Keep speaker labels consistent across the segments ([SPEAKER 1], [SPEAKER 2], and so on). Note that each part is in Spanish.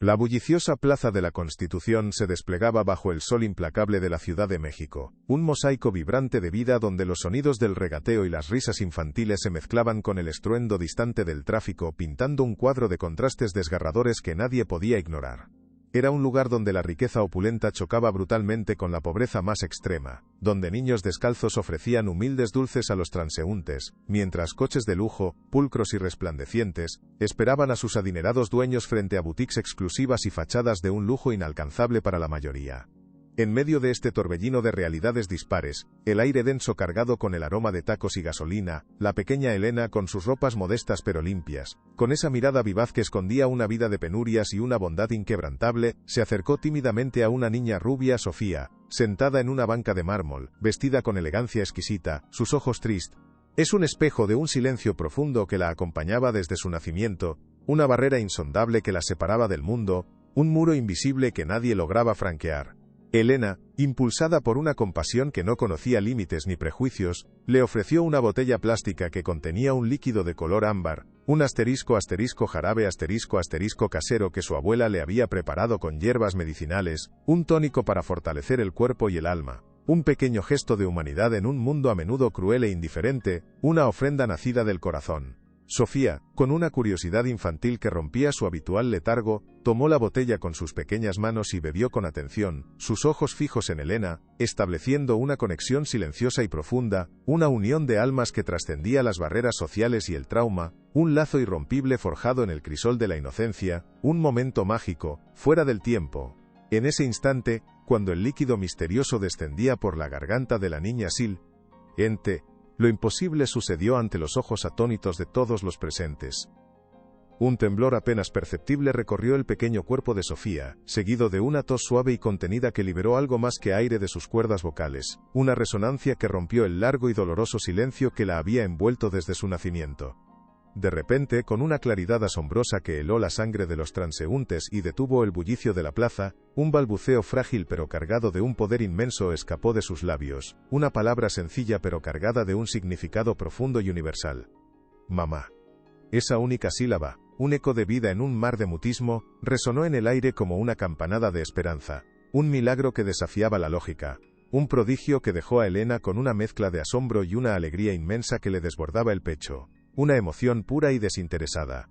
[SPEAKER 1] La bulliciosa Plaza de la Constitución se desplegaba bajo el sol implacable de la Ciudad de México, un mosaico vibrante de vida donde los sonidos del regateo y las risas infantiles se mezclaban con el estruendo distante del tráfico, pintando un cuadro de contrastes desgarradores que nadie podía ignorar. Era un lugar donde la riqueza opulenta chocaba brutalmente con la pobreza más extrema, donde niños descalzos ofrecían humildes dulces a los transeúntes, mientras coches de lujo, pulcros y resplandecientes, esperaban a sus adinerados dueños frente a boutiques exclusivas y fachadas de un lujo inalcanzable para la mayoría. En medio de este torbellino de realidades dispares, el aire denso cargado con el aroma de tacos y gasolina, la pequeña Elena con sus ropas modestas pero limpias, con esa mirada vivaz que escondía una vida de penurias y una bondad inquebrantable, se acercó tímidamente a una niña rubia, Sofía, sentada en una banca de mármol, vestida con elegancia exquisita, sus ojos tristes. Es un espejo de un silencio profundo que la acompañaba desde su nacimiento, una barrera insondable que la separaba del mundo, un muro invisible que nadie lograba franquear. Elena, impulsada por una compasión que no conocía límites ni prejuicios, le ofreció una botella plástica que contenía un líquido de color ámbar, un jarabe casero que su abuela le había preparado con hierbas medicinales, un tónico para fortalecer el cuerpo y el alma, un pequeño gesto de humanidad en un mundo a menudo cruel e indiferente, una ofrenda nacida del corazón. Sofía, con una curiosidad infantil que rompía su habitual letargo, tomó la botella con sus pequeñas manos y bebió con atención, sus ojos fijos en Elena, estableciendo una conexión silenciosa y profunda, una unión de almas que trascendía las barreras sociales y el trauma, un lazo irrompible forjado en el crisol de la inocencia, un momento mágico, fuera del tiempo. En ese instante, cuando el líquido misterioso descendía por la garganta de la niña silente, lo imposible sucedió ante los ojos atónitos de todos los presentes. Un temblor apenas perceptible recorrió el pequeño cuerpo de Sofía, seguido de una tos suave y contenida que liberó algo más que aire de sus cuerdas vocales, una resonancia que rompió el largo y doloroso silencio que la había envuelto desde su nacimiento. De repente, con una claridad asombrosa que heló la sangre de los transeúntes y detuvo el bullicio de la plaza, un balbuceo frágil pero cargado de un poder inmenso escapó de sus labios, una palabra sencilla pero cargada de un significado profundo y universal. Mamá. Esa única sílaba, un eco de vida en un mar de mutismo, resonó en el aire como una campanada de esperanza, un milagro que desafiaba la lógica, un prodigio que dejó a Elena con una mezcla de asombro y una alegría inmensa que le desbordaba el pecho. Una emoción pura y desinteresada.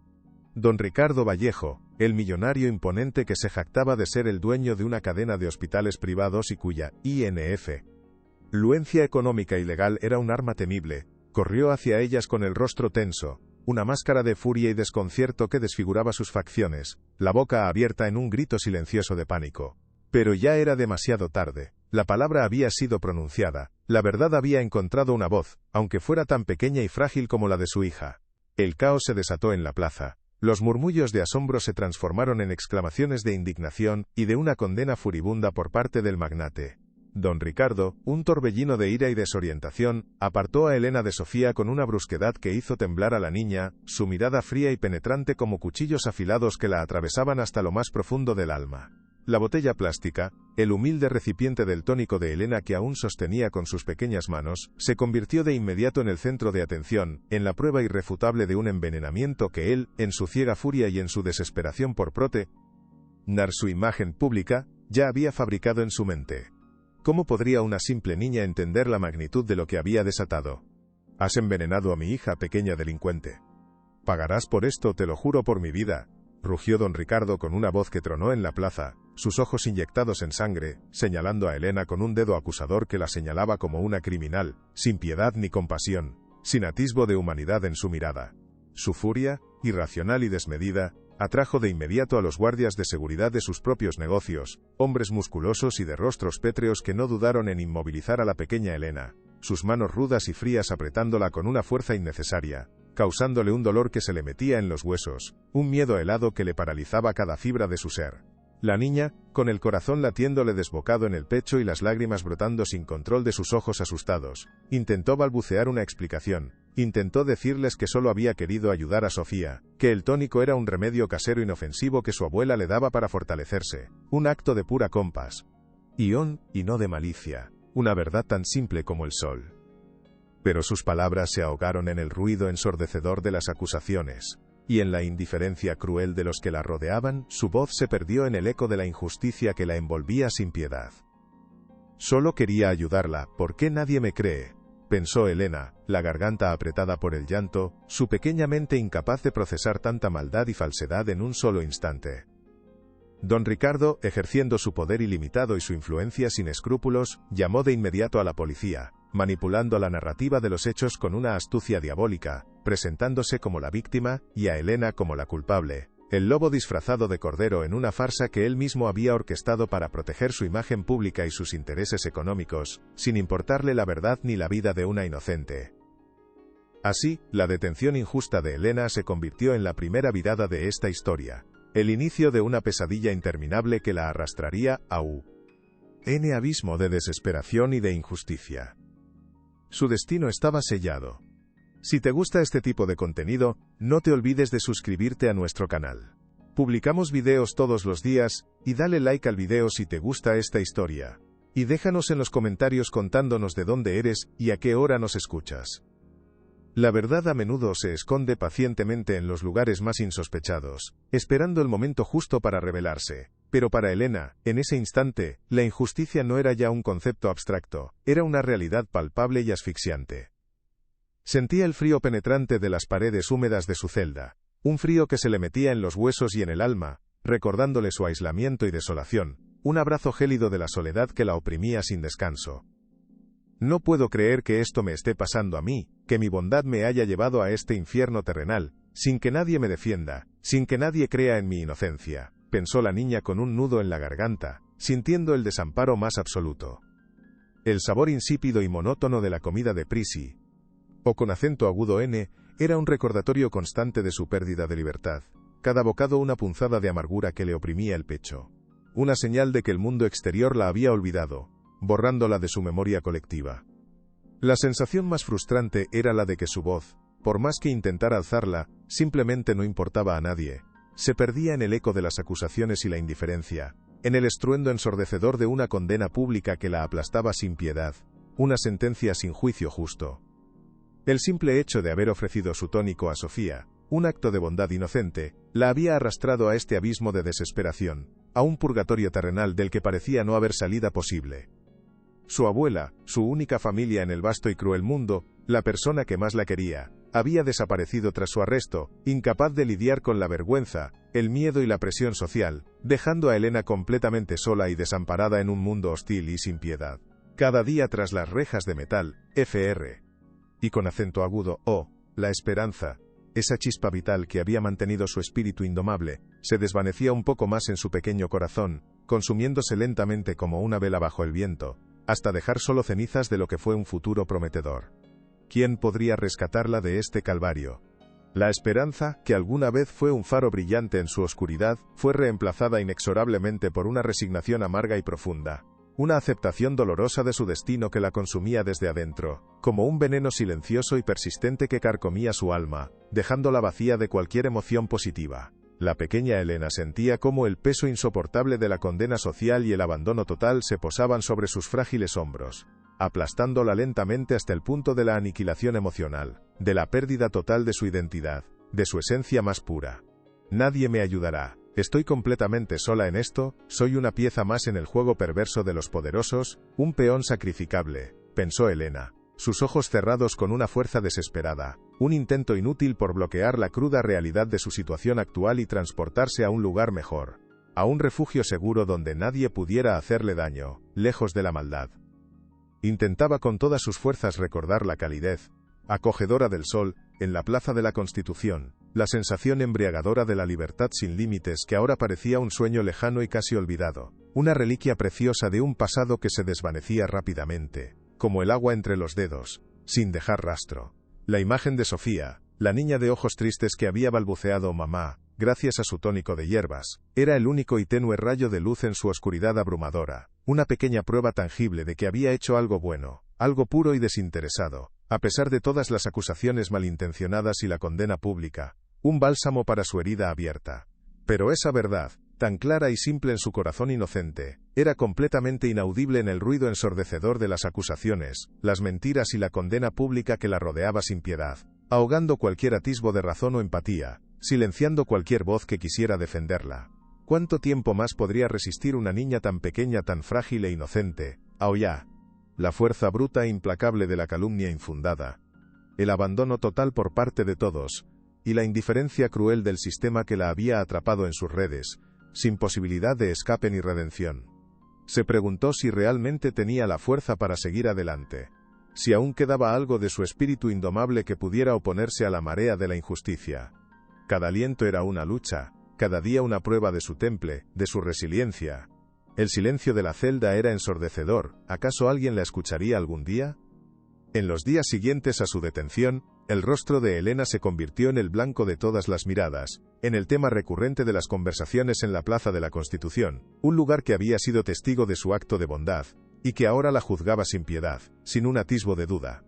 [SPEAKER 1] Don Ricardo Vallejo, el millonario imponente que se jactaba de ser el dueño de una cadena de hospitales privados y cuya influencia económica y legal era un arma temible, corrió hacia ellas con el rostro tenso, una máscara de furia y desconcierto que desfiguraba sus facciones, la boca abierta en un grito silencioso de pánico. Pero ya era demasiado tarde. La palabra había sido pronunciada, la verdad había encontrado una voz, aunque fuera tan pequeña y frágil como la de su hija. El caos se desató en la plaza. Los murmullos de asombro se transformaron en exclamaciones de indignación y de una condena furibunda por parte del magnate. Don Ricardo, un torbellino de ira y desorientación, apartó a Elena de Sofía con una brusquedad que hizo temblar a la niña, su mirada fría y penetrante como cuchillos afilados que la atravesaban hasta lo más profundo del alma. La botella plástica, el humilde recipiente del tónico de Elena que aún sostenía con sus pequeñas manos, se convirtió de inmediato en el centro de atención, en la prueba irrefutable de un envenenamiento que él, en su ciega furia y en su desesperación por proteger su imagen pública, ya había fabricado en su mente. ¿Cómo podría una simple niña entender la magnitud de lo que había desatado? Has envenenado a mi hija, pequeña delincuente. Pagarás por esto, te lo juro por mi vida, rugió don Ricardo con una voz que tronó en la plaza, sus ojos inyectados en sangre, señalando a Elena con un dedo acusador que la señalaba como una criminal, sin piedad ni compasión, sin atisbo de humanidad en su mirada. Su furia, irracional y desmedida, atrajo de inmediato a los guardias de seguridad de sus propios negocios, hombres musculosos y de rostros pétreos que no dudaron en inmovilizar a la pequeña Elena, sus manos rudas y frías apretándola con una fuerza innecesaria, causándole un dolor que se le metía en los huesos, un miedo helado que le paralizaba cada fibra de su ser. La niña, con el corazón latiéndole desbocado en el pecho y las lágrimas brotando sin control de sus ojos asustados, intentó balbucear una explicación, intentó decirles que solo había querido ayudar a Sofía, que el tónico era un remedio casero inofensivo que su abuela le daba para fortalecerse, un acto de pura compasión y no de malicia, una verdad tan simple como el sol. Pero sus palabras se ahogaron en el ruido ensordecedor de las acusaciones. y en la indiferencia cruel de los que la rodeaban, su voz se perdió en el eco de la injusticia que la envolvía sin piedad. Solo quería ayudarla, ¿por qué nadie me cree?, pensó Elena, la garganta apretada por el llanto, su pequeña mente incapaz de procesar tanta maldad y falsedad en un solo instante. Don Ricardo, ejerciendo su poder ilimitado y su influencia sin escrúpulos, llamó de inmediato a la policía, manipulando la narrativa de los hechos con una astucia diabólica, presentándose como la víctima, y a Elena como la culpable, el lobo disfrazado de cordero en una farsa que él mismo había orquestado para proteger su imagen pública y sus intereses económicos, sin importarle la verdad ni la vida de una inocente. Así, la detención injusta de Elena se convirtió en la primera virada de esta historia, el inicio de una pesadilla interminable que la arrastraría a un abismo de desesperación y de injusticia. Su destino estaba sellado. Si te gusta este tipo de contenido, no te olvides de suscribirte a nuestro canal. Publicamos videos todos los días, y dale like al video si te gusta esta historia. Y déjanos en los comentarios contándonos de dónde eres y a qué hora nos escuchas. La verdad a menudo se esconde pacientemente en los lugares más insospechados, esperando el momento justo para revelarse. Pero para Elena, en ese instante, la injusticia no era ya un concepto abstracto, era una realidad palpable y asfixiante. Sentía el frío penetrante de las paredes húmedas de su celda, un frío que se le metía en los huesos y en el alma, recordándole su aislamiento y desolación, un abrazo gélido de la soledad que la oprimía sin descanso. No puedo creer que esto me esté pasando a mí, que mi bondad me haya llevado a este infierno terrenal, sin que nadie me defienda, sin que nadie crea en mi inocencia, pensó la niña con un nudo en la garganta, sintiendo el desamparo más absoluto. El sabor insípido y monótono de la comida de Prissy, o con acento agudo N, era un recordatorio constante de su pérdida de libertad, cada bocado una punzada de amargura que le oprimía el pecho. Una señal de que el mundo exterior la había olvidado, borrándola de su memoria colectiva. La sensación más frustrante era la de que su voz, por más que intentara alzarla, simplemente no importaba a nadie. Se perdía en el eco de las acusaciones y la indiferencia, en el estruendo ensordecedor de una condena pública que la aplastaba sin piedad, una sentencia sin juicio justo. El simple hecho de haber ofrecido su tónico a Sofía, un acto de bondad inocente, la había arrastrado a este abismo de desesperación, a un purgatorio terrenal del que parecía no haber salida posible. Su abuela, su única familia en el vasto y cruel mundo, la persona que más la quería, había desaparecido tras su arresto, incapaz de lidiar con la vergüenza, el miedo y la presión social, dejando a Elena completamente sola y desamparada en un mundo hostil y sin piedad. Cada día tras las rejas de metal, Fr. Y con acento agudo, la esperanza, esa chispa vital que había mantenido su espíritu indomable, se desvanecía un poco más en su pequeño corazón, consumiéndose lentamente como una vela bajo el viento, hasta dejar solo cenizas de lo que fue un futuro prometedor. ¿Quién podría rescatarla de este calvario? La esperanza, que alguna vez fue un faro brillante en su oscuridad, fue reemplazada inexorablemente por una resignación amarga y profunda. Una aceptación dolorosa de su destino que la consumía desde adentro, como un veneno silencioso y persistente que carcomía su alma, dejándola vacía de cualquier emoción positiva. La pequeña Elena sentía cómo el peso insoportable de la condena social y el abandono total se posaban sobre sus frágiles hombros, aplastándola lentamente hasta el punto de la aniquilación emocional, de la pérdida total de su identidad, de su esencia más pura. Nadie me ayudará. Estoy completamente sola en esto, soy una pieza más en el juego perverso de los poderosos, un peón sacrificable, pensó Elena, sus ojos cerrados con una fuerza desesperada, un intento inútil por bloquear la cruda realidad de su situación actual y transportarse a un lugar mejor, a un refugio seguro donde nadie pudiera hacerle daño, lejos de la maldad. Intentaba con todas sus fuerzas recordar la calidez acogedora del sol, en la Plaza de la Constitución, la sensación embriagadora de la libertad sin límites que ahora parecía un sueño lejano y casi olvidado, una reliquia preciosa de un pasado que se desvanecía rápidamente, como el agua entre los dedos, sin dejar rastro. La imagen de Sofía, la niña de ojos tristes que había balbuceado mamá, gracias a su tónico de hierbas, era el único y tenue rayo de luz en su oscuridad abrumadora, una pequeña prueba tangible de que había hecho algo bueno, algo puro y desinteresado, a pesar de todas las acusaciones malintencionadas y la condena pública, un bálsamo para su herida abierta. Pero esa verdad, tan clara y simple en su corazón inocente, era completamente inaudible en el ruido ensordecedor de las acusaciones, las mentiras y la condena pública que la rodeaba sin piedad, ahogando cualquier atisbo de razón o empatía, silenciando cualquier voz que quisiera defenderla. ¿Cuánto tiempo más podría resistir una niña tan pequeña, tan frágil e inocente? Aoyá. La fuerza bruta e implacable de la calumnia infundada. El abandono total por parte de todos, y la indiferencia cruel del sistema que la había atrapado en sus redes, sin posibilidad de escape ni redención. Se preguntó si realmente tenía la fuerza para seguir adelante, si aún quedaba algo de su espíritu indomable que pudiera oponerse a la marea de la injusticia. Cada aliento era una lucha, cada día una prueba de su temple, de su resiliencia. El silencio de la celda era ensordecedor, ¿acaso alguien la escucharía algún día? En los días siguientes a su detención, el rostro de Elena se convirtió en el blanco de todas las miradas, en el tema recurrente de las conversaciones en la Plaza de la Constitución, un lugar que había sido testigo de su acto de bondad, y que ahora la juzgaba sin piedad, sin un atisbo de duda.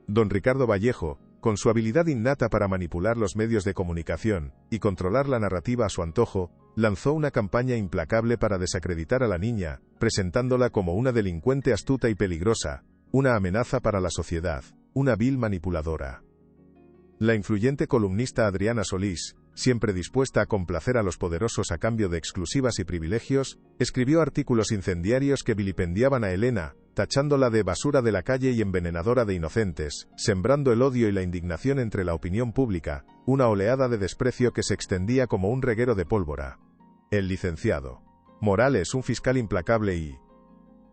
[SPEAKER 1] Don Ricardo Vallejo, con su habilidad innata para manipular los medios de comunicación y controlar la narrativa a su antojo, lanzó una campaña implacable para desacreditar a la niña, presentándola como una delincuente astuta y peligrosa, una amenaza para la sociedad, una vil manipuladora. La influyente columnista Adriana Solís, siempre dispuesta a complacer a los poderosos a cambio de exclusivas y privilegios, escribió artículos incendiarios que vilipendiaban a Elena, tachándola de basura de la calle y envenenadora de inocentes, sembrando el odio y la indignación entre la opinión pública, una oleada de desprecio que se extendía como un reguero de pólvora. El licenciado Morales, un fiscal implacable y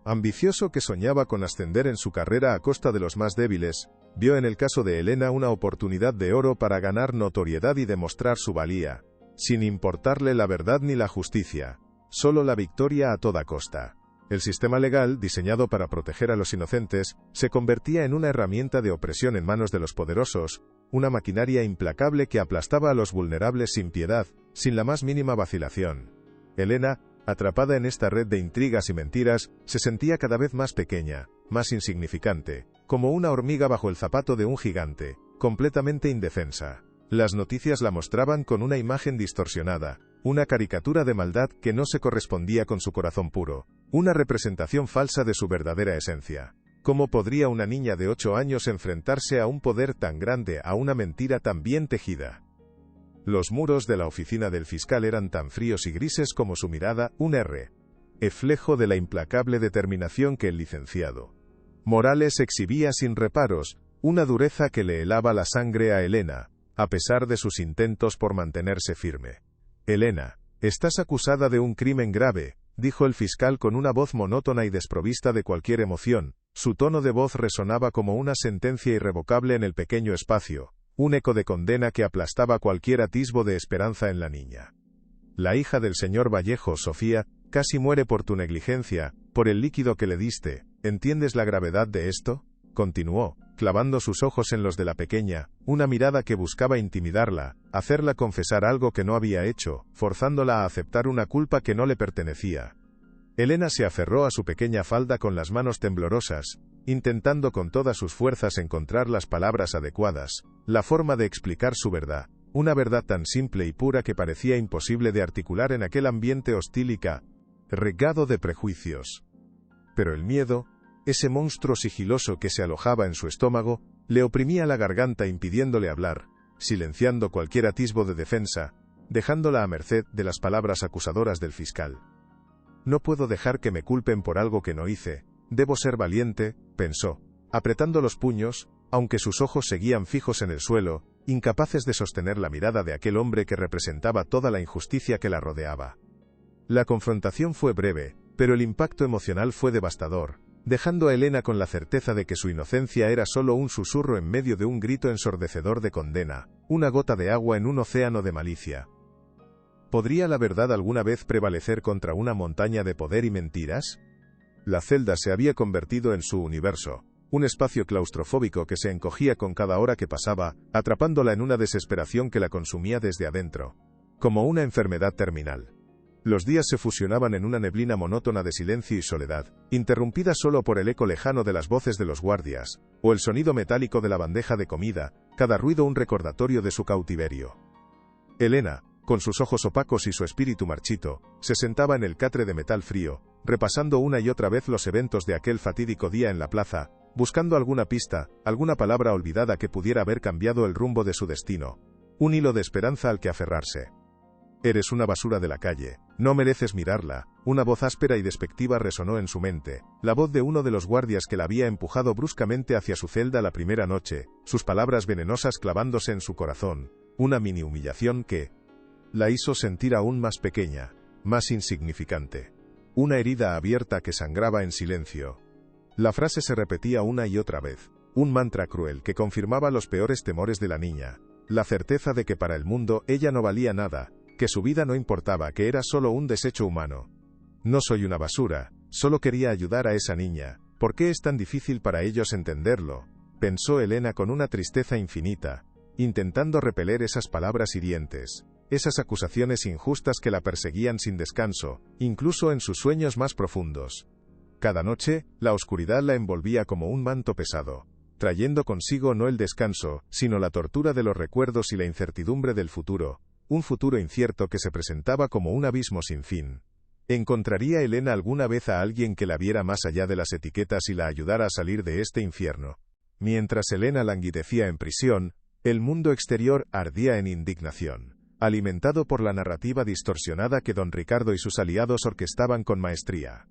[SPEAKER 1] ambicioso que soñaba con ascender en su carrera a costa de los más débiles, vio en el caso de Elena una oportunidad de oro para ganar notoriedad y demostrar su valía, sin importarle la verdad ni la justicia, solo la victoria a toda costa. El sistema legal, diseñado para proteger a los inocentes, se convertía en una herramienta de opresión en manos de los poderosos, una maquinaria implacable que aplastaba a los vulnerables sin piedad, sin la más mínima vacilación. Elena, atrapada en esta red de intrigas y mentiras, se sentía cada vez más pequeña, más insignificante, como una hormiga bajo el zapato de un gigante, completamente indefensa. Las noticias la mostraban con una imagen distorsionada, una caricatura de maldad que no se correspondía con su corazón puro, una representación falsa de su verdadera esencia. ¿Cómo podría una niña de 8 años enfrentarse a un poder tan grande, a una mentira tan bien tejida? Los muros de la oficina del fiscal eran tan fríos y grises como su mirada, un reflejo de la implacable determinación que el licenciado Morales exhibía sin reparos, una dureza que le helaba la sangre a Elena, a pesar de sus intentos por mantenerse firme. Elena, estás acusada de un crimen grave, dijo el fiscal con una voz monótona y desprovista de cualquier emoción. Su tono de voz resonaba como una sentencia irrevocable en el pequeño espacio, un eco de condena que aplastaba cualquier atisbo de esperanza en la niña. La hija del señor Vallejo, Sofía, casi muere por tu negligencia, por el líquido que le diste. ¿Entiendes la gravedad de esto?, continuó, clavando sus ojos en los de la pequeña, una mirada que buscaba intimidarla, hacerla confesar algo que no había hecho, forzándola a aceptar una culpa que no le pertenecía. Elena se aferró a su pequeña falda con las manos temblorosas, intentando con todas sus fuerzas encontrar las palabras adecuadas, la forma de explicar su verdad, una verdad tan simple y pura que parecía imposible de articular en aquel ambiente hostil y cargado de prejuicios. Pero el miedo, ese monstruo sigiloso que se alojaba en su estómago, le oprimía la garganta impidiéndole hablar, silenciando cualquier atisbo de defensa, dejándola a merced de las palabras acusadoras del fiscal. No puedo dejar que me culpen por algo que no hice, debo ser valiente, pensó, apretando los puños, aunque sus ojos seguían fijos en el suelo, incapaces de sostener la mirada de aquel hombre que representaba toda la injusticia que la rodeaba. La confrontación fue breve, pero el impacto emocional fue devastador, dejando a Elena con la certeza de que su inocencia era solo un susurro en medio de un grito ensordecedor de condena, una gota de agua en un océano de malicia. ¿Podría la verdad alguna vez prevalecer contra una montaña de poder y mentiras? La celda se había convertido en su universo, un espacio claustrofóbico que se encogía con cada hora que pasaba, atrapándola en una desesperación que la consumía desde adentro, como una enfermedad terminal. Los días se fusionaban en una neblina monótona de silencio y soledad, interrumpida solo por el eco lejano de las voces de los guardias, o el sonido metálico de la bandeja de comida, cada ruido un recordatorio de su cautiverio. Elena, con sus ojos opacos y su espíritu marchito, se sentaba en el catre de metal frío, repasando una y otra vez los eventos de aquel fatídico día en la plaza, buscando alguna pista, alguna palabra olvidada que pudiera haber cambiado el rumbo de su destino. un hilo de esperanza al que aferrarse. Eres una basura de la calle, no mereces mirarla. Una voz áspera y despectiva resonó en su mente, la voz de uno de los guardias que la había empujado bruscamente hacia su celda la primera noche, sus palabras venenosas clavándose en su corazón, una mini humillación que la hizo sentir aún más pequeña, más insignificante. Una herida abierta que sangraba en silencio. La frase se repetía una y otra vez, un mantra cruel que confirmaba los peores temores de la niña, la certeza de que para el mundo ella no valía nada, que su vida no importaba, que era solo un desecho humano. No soy una basura, solo quería ayudar a esa niña. ¿Por qué es tan difícil para ellos entenderlo?, pensó Elena con una tristeza infinita, intentando repeler esas palabras hirientes, esas acusaciones injustas que la perseguían sin descanso, incluso en sus sueños más profundos. Cada noche, la oscuridad la envolvía como un manto pesado, trayendo consigo no el descanso, sino la tortura de los recuerdos y la incertidumbre del futuro. Un futuro incierto que se presentaba como un abismo sin fin. ¿Encontraría Elena alguna vez a alguien que la viera más allá de las etiquetas y la ayudara a salir de este infierno? Mientras Elena languidecía en prisión, el mundo exterior ardía en indignación, alimentado por la narrativa distorsionada que don Ricardo y sus aliados orquestaban con maestría.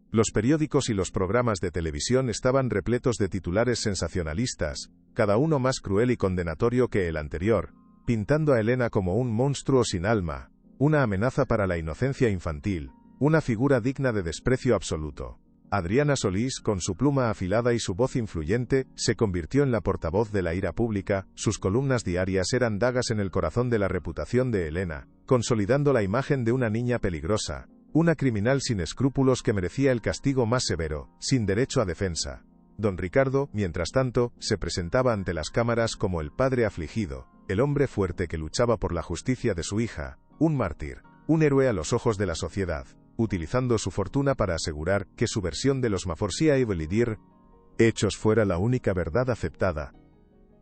[SPEAKER 1] Los periódicos y los programas de televisión estaban repletos de titulares sensacionalistas, cada uno más cruel y condenatorio que el anterior, pintando a Elena como un monstruo sin alma, una amenaza para la inocencia infantil, una figura digna de desprecio absoluto. Adriana Solís, con su pluma afilada y su voz influyente, se convirtió en la portavoz de la ira pública. Sus columnas diarias eran dagas en el corazón de la reputación de Elena, consolidando la imagen de una niña peligrosa, una criminal sin escrúpulos que merecía el castigo más severo, sin derecho a defensa. Don Ricardo, mientras tanto, se presentaba ante las cámaras como el padre afligido, el hombre fuerte que luchaba por la justicia de su hija, un mártir, un héroe a los ojos de la sociedad, utilizando su fortuna para asegurar que su versión de los Maforsia y Belidir hechos fuera la única verdad aceptada,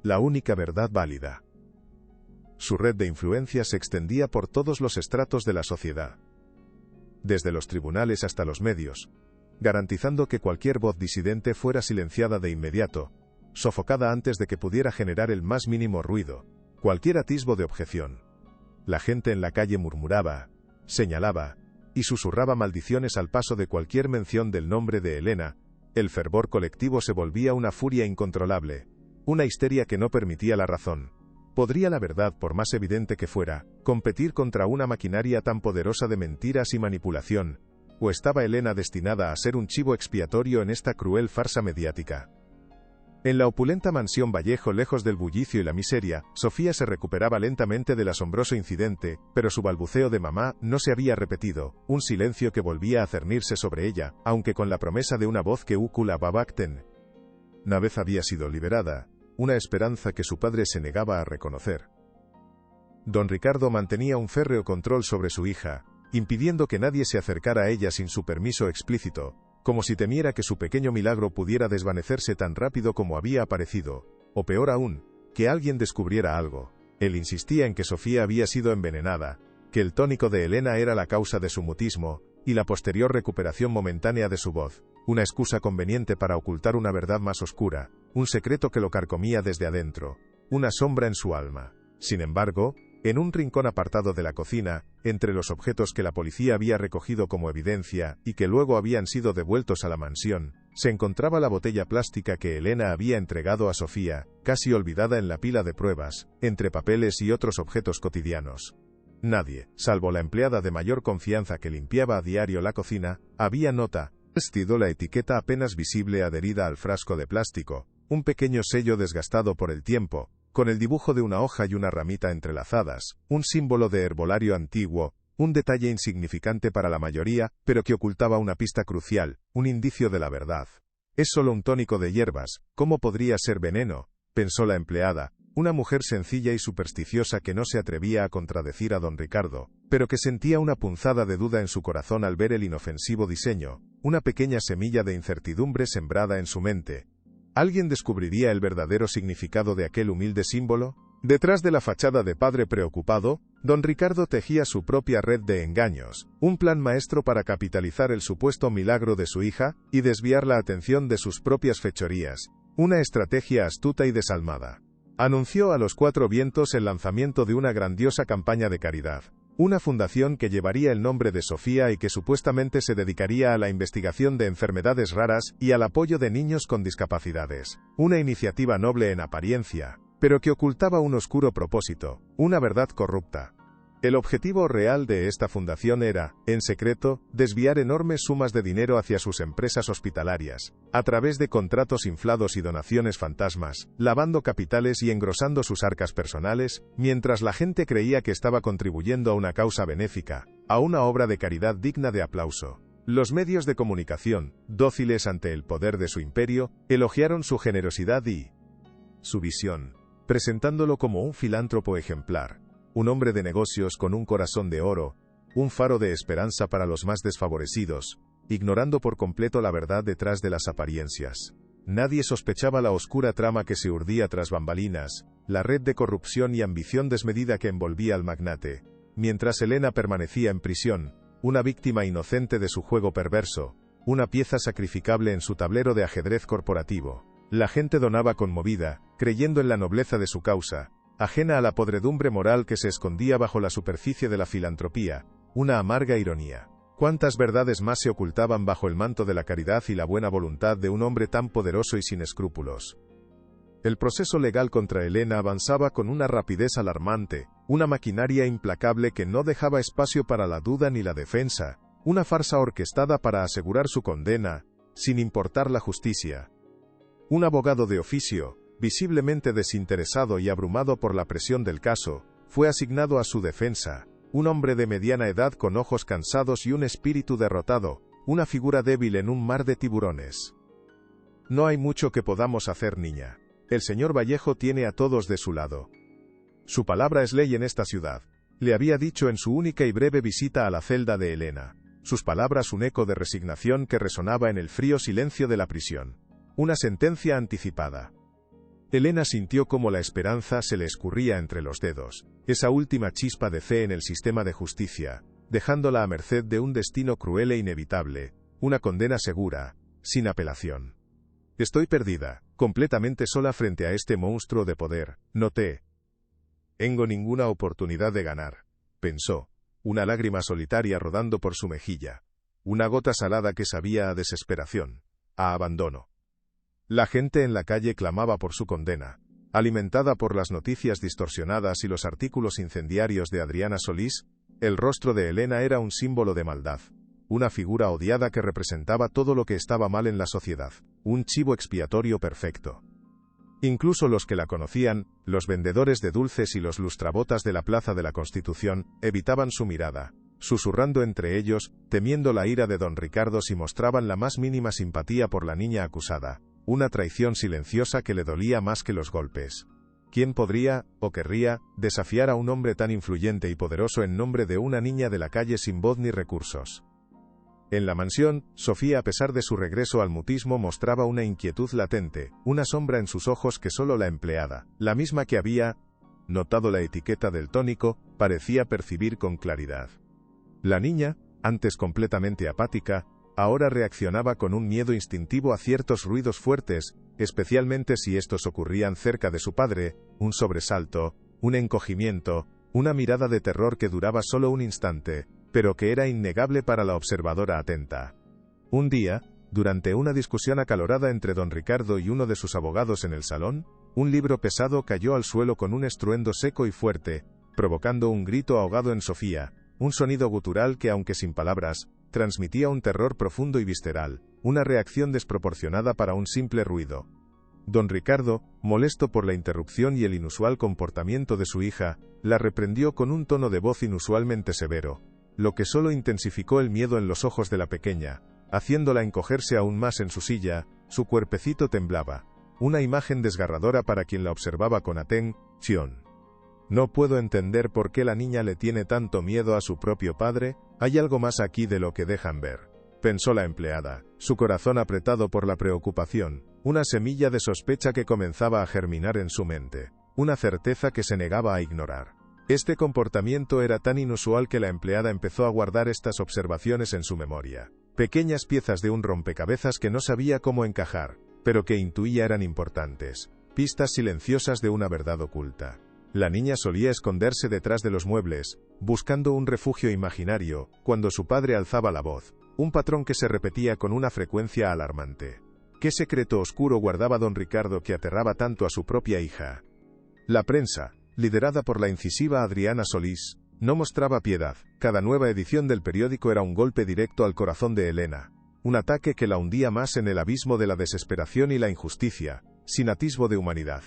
[SPEAKER 1] la única verdad válida. Su red de influencia se extendía por todos los estratos de la sociedad, desde los tribunales hasta los medios, garantizando que cualquier voz disidente fuera silenciada de inmediato, sofocada antes de que pudiera generar el más mínimo ruido, cualquier atisbo de objeción. La gente en la calle murmuraba, señalaba y susurraba maldiciones al paso de cualquier mención del nombre de Elena. El fervor colectivo se volvía una furia incontrolable, una histeria que no permitía la razón. ¿Podría la verdad, por más evidente que fuera, competir contra una maquinaria tan poderosa de mentiras y manipulación? ¿O estaba Elena destinada a ser un chivo expiatorio en esta cruel farsa mediática? En la opulenta mansión Vallejo, lejos del bullicio y la miseria, Sofía se recuperaba lentamente del asombroso incidente, pero su balbuceo de mamá no se había repetido, un silencio que volvía a cernirse sobre ella, aunque con la promesa de una voz que úcula babacten. Una vez había sido liberada, una esperanza que su padre se negaba a reconocer. Don Ricardo mantenía un férreo control sobre su hija, impidiendo que nadie se acercara a ella sin su permiso explícito, como si temiera que su pequeño milagro pudiera desvanecerse tan rápido como había aparecido, o peor aún, que alguien descubriera algo. Él insistía en que Sofía había sido envenenada, que el tónico de Elena era la causa de su mutismo, y la posterior recuperación momentánea de su voz, una excusa conveniente para ocultar una verdad más oscura, un secreto que lo carcomía desde adentro, una sombra en su alma. Sin embargo, en un rincón apartado de la cocina, entre los objetos que la policía había recogido como evidencia y que luego habían sido devueltos a la mansión, se encontraba la botella plástica que Elena había entregado a Sofía, casi olvidada en la pila de pruebas, entre papeles y otros objetos cotidianos. Nadie, salvo la empleada de mayor confianza que limpiaba a diario la cocina, había notado la etiqueta apenas visible adherida al frasco de plástico, un pequeño sello desgastado por el tiempo, con el dibujo de una hoja y una ramita entrelazadas, un símbolo de herbolario antiguo, un detalle insignificante para la mayoría, pero que ocultaba una pista crucial, un indicio de la verdad. Es solo un tónico de hierbas, ¿cómo podría ser veneno?, pensó la empleada, una mujer sencilla y supersticiosa que no se atrevía a contradecir a don Ricardo, pero que sentía una punzada de duda en su corazón al ver el inofensivo diseño, una pequeña semilla de incertidumbre sembrada en su mente. ¿Alguien descubriría el verdadero significado de aquel humilde símbolo? Detrás de la fachada de padre preocupado, don Ricardo tejía su propia red de engaños, un plan maestro para capitalizar el supuesto milagro de su hija y desviar la atención de sus propias fechorías, una estrategia astuta y desalmada. Anunció a los cuatro vientos el lanzamiento de una grandiosa campaña de caridad. Una fundación que llevaría el nombre de Sofía y que supuestamente se dedicaría a la investigación de enfermedades raras y al apoyo de niños con discapacidades. Una iniciativa noble en apariencia, pero que ocultaba un oscuro propósito, una verdad corrupta. El objetivo real de esta fundación era, en secreto, desviar enormes sumas de dinero hacia sus empresas hospitalarias, a través de contratos inflados y donaciones fantasmas, lavando capitales y engrosando sus arcas personales, mientras la gente creía que estaba contribuyendo a una causa benéfica, a una obra de caridad digna de aplauso. Los medios de comunicación, dóciles ante el poder de su imperio, elogiaron su generosidad y su visión, presentándolo como un filántropo ejemplar. Un hombre de negocios con un corazón de oro, un faro de esperanza para los más desfavorecidos, ignorando por completo la verdad detrás de las apariencias. Nadie sospechaba la oscura trama que se urdía tras bambalinas, la red de corrupción y ambición desmedida que envolvía al magnate. Mientras Elena permanecía en prisión, una víctima inocente de su juego perverso, una pieza sacrificable en su tablero de ajedrez corporativo, la gente donaba conmovida, creyendo en la nobleza de su causa, ajena a la podredumbre moral que se escondía bajo la superficie de la filantropía, una amarga ironía. ¿Cuántas verdades más se ocultaban bajo el manto de la caridad y la buena voluntad de un hombre tan poderoso y sin escrúpulos? El proceso legal contra Elena avanzaba con una rapidez alarmante, una maquinaria implacable que no dejaba espacio para la duda ni la defensa, una farsa orquestada para asegurar su condena, sin importar la justicia. Un abogado de oficio, visiblemente desinteresado y abrumado por la presión del caso, fue asignado a su defensa, un hombre de mediana edad con ojos cansados y un espíritu derrotado, una figura débil en un mar de tiburones. No hay mucho que podamos hacer, niña. El señor Vallejo tiene a todos de su lado. Su palabra es ley en esta ciudad, le había dicho en su única y breve visita a la celda de Elena. Sus palabras un eco de resignación que resonaba en el frío silencio de la prisión. Una sentencia anticipada. Elena sintió cómo la esperanza se le escurría entre los dedos, esa última chispa de fe en el sistema de justicia, dejándola a merced de un destino cruel e inevitable, una condena segura, sin apelación. Estoy perdida, completamente sola frente a este monstruo de poder, noté. Tengo ninguna oportunidad de ganar, pensó, una lágrima solitaria rodando por su mejilla, una gota salada que sabía a desesperación, a abandono. La gente en la calle clamaba por su condena, alimentada por las noticias distorsionadas y los artículos incendiarios de Adriana Solís. El rostro de Elena era un símbolo de maldad, una figura odiada que representaba todo lo que estaba mal en la sociedad, un chivo expiatorio perfecto. Incluso los que la conocían, los vendedores de dulces y los lustrabotas de la Plaza de la Constitución, evitaban su mirada, susurrando entre ellos, temiendo la ira de don Ricardo si mostraban la más mínima simpatía por la niña acusada. Una traición silenciosa que le dolía más que los golpes. ¿Quién podría, o querría, desafiar a un hombre tan influyente y poderoso en nombre de una niña de la calle sin voz ni recursos? En la mansión, Sofía, a pesar de su regreso al mutismo, mostraba una inquietud latente, una sombra en sus ojos que solo la empleada, la misma que había notado la etiqueta del tónico, parecía percibir con claridad. La niña, antes completamente apática, ahora reaccionaba con un miedo instintivo a ciertos ruidos fuertes, especialmente si estos ocurrían cerca de su padre, un sobresalto, un encogimiento, una mirada de terror que duraba solo un instante, pero que era innegable para la observadora atenta. Un día, durante una discusión acalorada entre don Ricardo y uno de sus abogados en el salón, un libro pesado cayó al suelo con un estruendo seco y fuerte, provocando un grito ahogado en Sofía, un sonido gutural que, aunque sin palabras, transmitía un terror profundo y visceral, una reacción desproporcionada para un simple ruido. Don Ricardo, molesto por la interrupción y el inusual comportamiento de su hija, la reprendió con un tono de voz inusualmente severo, lo que solo intensificó el miedo en los ojos de la pequeña, haciéndola encogerse aún más en su silla. Su cuerpecito temblaba, una imagen desgarradora para quien la observaba con atención. No puedo entender por qué la niña le tiene tanto miedo a su propio padre. Hay algo más aquí de lo que dejan ver, pensó la empleada, su corazón apretado por la preocupación, una semilla de sospecha que comenzaba a germinar en su mente, una certeza que se negaba a ignorar. Este comportamiento era tan inusual que la empleada empezó a guardar estas observaciones en su memoria, pequeñas piezas de un rompecabezas que no sabía cómo encajar, pero que intuía eran importantes. pistas silenciosas de una verdad oculta. La niña solía esconderse detrás de los muebles, buscando un refugio imaginario, cuando su padre alzaba la voz, un patrón que se repetía con una frecuencia alarmante. ¿Qué secreto oscuro guardaba don Ricardo que aterraba tanto a su propia hija? La prensa, liderada por la incisiva Adriana Solís, no mostraba piedad. Cada nueva edición del periódico era un golpe directo al corazón de Elena, un ataque que la hundía más en el abismo de la desesperación y la injusticia, sin atisbo de humanidad.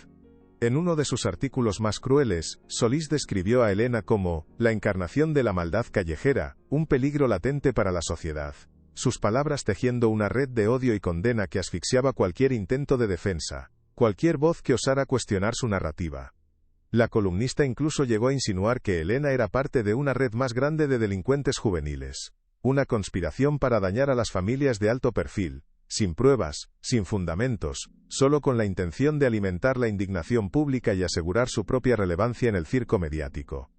[SPEAKER 1] En uno de sus artículos más crueles, Solís describió a Elena como la encarnación de la maldad callejera, un peligro latente para la sociedad. Sus palabras tejiendo una red de odio y condena que asfixiaba cualquier intento de defensa, cualquier voz que osara cuestionar su narrativa. La columnista incluso llegó a insinuar que Elena era parte de una red más grande de delincuentes juveniles. Una conspiración para dañar a las familias de alto perfil, sin pruebas, sin fundamentos, solo con la intención de alimentar la indignación pública y asegurar su propia relevancia en el circo mediático.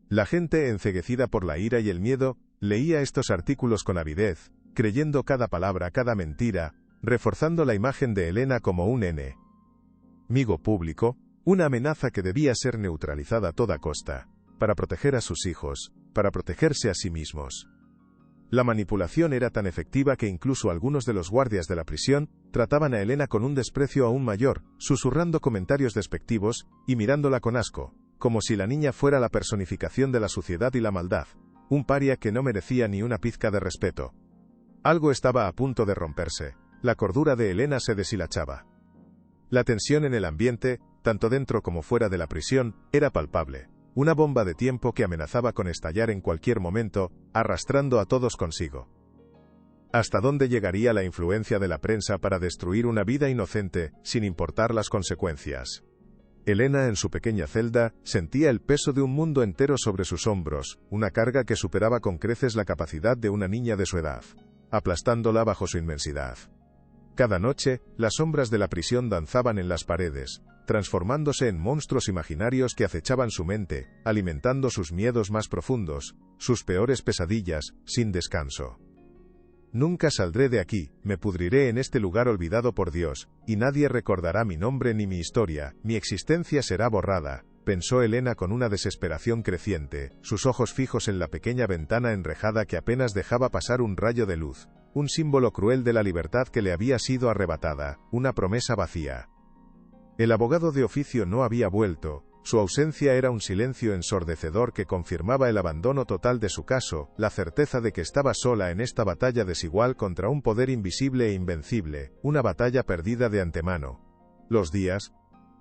[SPEAKER 1] La gente, enceguecida por la ira y el miedo, leía estos artículos con avidez, creyendo cada palabra, cada mentira, reforzando la imagen de Elena como un enemigo público, una amenaza que debía ser neutralizada a toda costa, para proteger a sus hijos, para protegerse a sí mismos. La manipulación era tan efectiva que incluso algunos de los guardias de la prisión trataban a Elena con un desprecio aún mayor, susurrando comentarios despectivos y mirándola con asco, como si la niña fuera la personificación de la suciedad y la maldad, un paria que no merecía ni una pizca de respeto. Algo estaba a punto de romperse, la cordura de Elena se deshilachaba. La tensión en el ambiente, tanto dentro como fuera de la prisión, era palpable. Una bomba de tiempo que amenazaba con estallar en cualquier momento, arrastrando a todos consigo. ¿Hasta dónde llegaría la influencia de la prensa para destruir una vida inocente, sin importar las consecuencias? Elena, en su pequeña celda, sentía el peso de un mundo entero sobre sus hombros, una carga que superaba con creces la capacidad de una niña de su edad, aplastándola bajo su inmensidad. Cada noche, las sombras de la prisión danzaban en las paredes, transformándose en monstruos imaginarios que acechaban su mente, alimentando sus miedos más profundos, sus peores pesadillas, sin descanso. Nunca saldré de aquí, me pudriré en este lugar olvidado por Dios, y nadie recordará mi nombre ni mi historia, mi existencia será borrada, pensó Elena con una desesperación creciente, sus ojos fijos en la pequeña ventana enrejada que apenas dejaba pasar un rayo de luz, un símbolo cruel de la libertad que le había sido arrebatada, una promesa vacía. El abogado de oficio no había vuelto, su ausencia era un silencio ensordecedor que confirmaba el abandono total de su caso, la certeza de que estaba sola en esta batalla desigual contra un poder invisible e invencible, una batalla perdida de antemano. Los días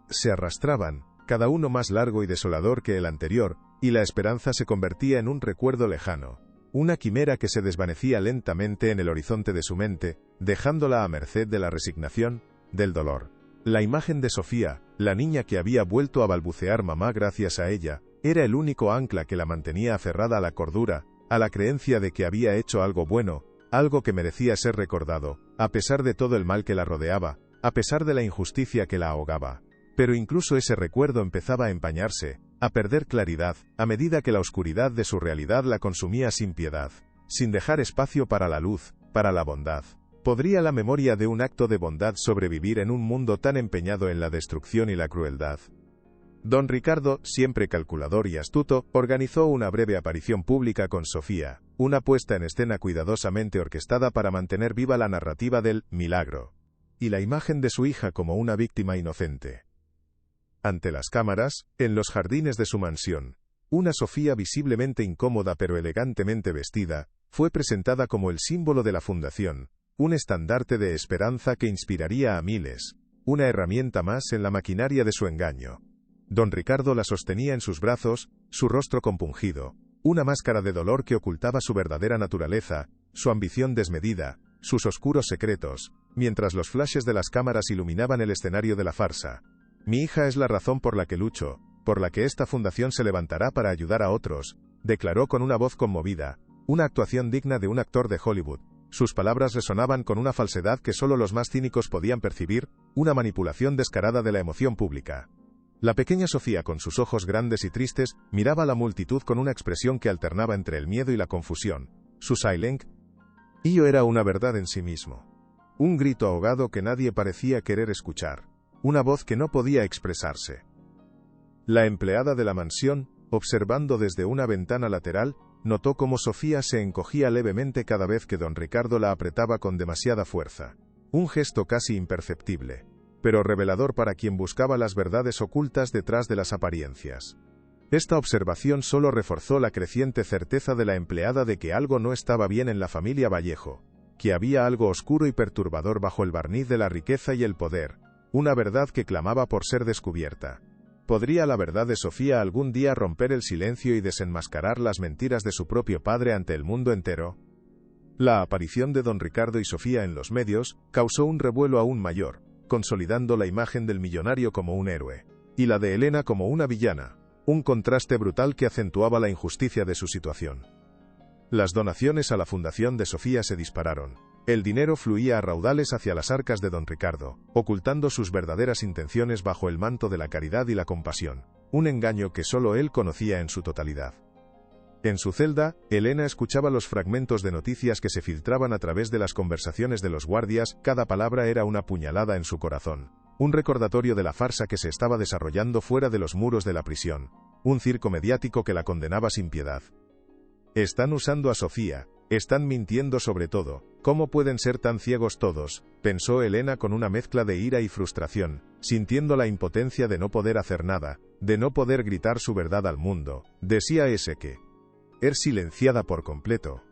[SPEAKER 1] se arrastraban, cada uno más largo y desolador que el anterior, y la esperanza se convertía en un recuerdo lejano, una quimera que se desvanecía lentamente en el horizonte de su mente, dejándola a merced de la resignación, del dolor. La imagen de Sofía, la niña que había vuelto a balbucear mamá gracias a ella, era el único ancla que la mantenía aferrada a la cordura, a la creencia de que había hecho algo bueno, algo que merecía ser recordado, a pesar de todo el mal que la rodeaba, a pesar de la injusticia que la ahogaba. Pero incluso ese recuerdo empezaba a empañarse, a perder claridad, a medida que la oscuridad de su realidad la consumía sin piedad, sin dejar espacio para la luz, para la bondad. ¿Podría la memoria de un acto de bondad sobrevivir en un mundo tan empeñado en la destrucción y la crueldad? Don Ricardo, siempre calculador y astuto, organizó una breve aparición pública con Sofía, una puesta en escena cuidadosamente orquestada para mantener viva la narrativa del milagro, y la imagen de su hija como una víctima inocente. Ante las cámaras, en los jardines de su mansión, una Sofía visiblemente incómoda pero elegantemente vestida, fue presentada como el símbolo de la fundación, un estandarte de esperanza que inspiraría a miles, una herramienta más en la maquinaria de su engaño. Don Ricardo la sostenía en sus brazos, su rostro compungido, una máscara de dolor que ocultaba su verdadera naturaleza, su ambición desmedida, sus oscuros secretos, mientras los flashes de las cámaras iluminaban el escenario de la farsa. Mi hija es la razón por la que lucho, por la que esta fundación se levantará para ayudar a otros, declaró con una voz conmovida, una actuación digna de un actor de Hollywood. Sus palabras resonaban con una falsedad que solo los más cínicos podían percibir, una manipulación descarada de la emoción pública. La pequeña Sofía, con sus ojos grandes y tristes, miraba a la multitud con una expresión que alternaba entre el miedo y la confusión. Su silent era una verdad en sí mismo. Un grito ahogado que nadie parecía querer escuchar. una voz que no podía expresarse. La empleada de la mansión, observando desde una ventana lateral, notó cómo Sofía se encogía levemente cada vez que don Ricardo la apretaba con demasiada fuerza. Un gesto casi imperceptible, pero revelador para quien buscaba las verdades ocultas detrás de las apariencias. Esta observación solo reforzó la creciente certeza de la empleada de que algo no estaba bien en la familia Vallejo, que había algo oscuro y perturbador bajo el barniz de la riqueza y el poder, una verdad que clamaba por ser descubierta. ¿Podría la verdad de Sofía algún día romper el silencio y desenmascarar las mentiras de su propio padre ante el mundo entero? La aparición de don Ricardo y Sofía en los medios causó un revuelo aún mayor, consolidando la imagen del millonario como un héroe, y la de Elena como una villana, un contraste brutal que acentuaba la injusticia de su situación. Las donaciones a la fundación de Sofía se dispararon. El dinero fluía a raudales hacia las arcas de don Ricardo, ocultando sus verdaderas intenciones bajo el manto de la caridad y la compasión, un engaño que solo él conocía en su totalidad. En su celda, Elena escuchaba los fragmentos de noticias que se filtraban a través de las conversaciones de los guardias, cada palabra era una puñalada en su corazón, un recordatorio de la farsa que se estaba desarrollando fuera de los muros de la prisión, un circo mediático que la condenaba sin piedad. Están usando a Sofía, están mintiendo sobre todo, ¿cómo pueden ser tan ciegos todos?, pensó Elena con una mezcla de ira y frustración, sintiendo la impotencia de no poder hacer nada, de no poder gritar su verdad al mundo, decía ese que silenciada por completo.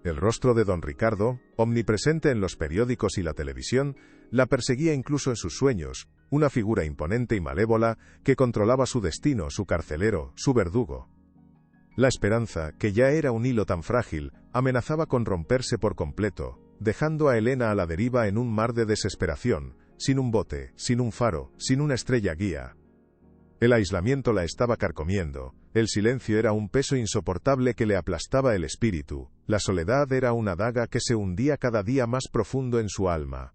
[SPEAKER 1] El rostro de don Ricardo, omnipresente en los periódicos y la televisión, la perseguía incluso en sus sueños, una figura imponente y malévola que controlaba su destino, su carcelero, su verdugo. La esperanza, que ya era un hilo tan frágil, amenazaba con romperse por completo, dejando a Elena a la deriva en un mar de desesperación, sin un bote, sin un faro, sin una estrella guía. El aislamiento la estaba carcomiendo, el silencio era un peso insoportable que le aplastaba el espíritu, la soledad era una daga que se hundía cada día más profundo en su alma.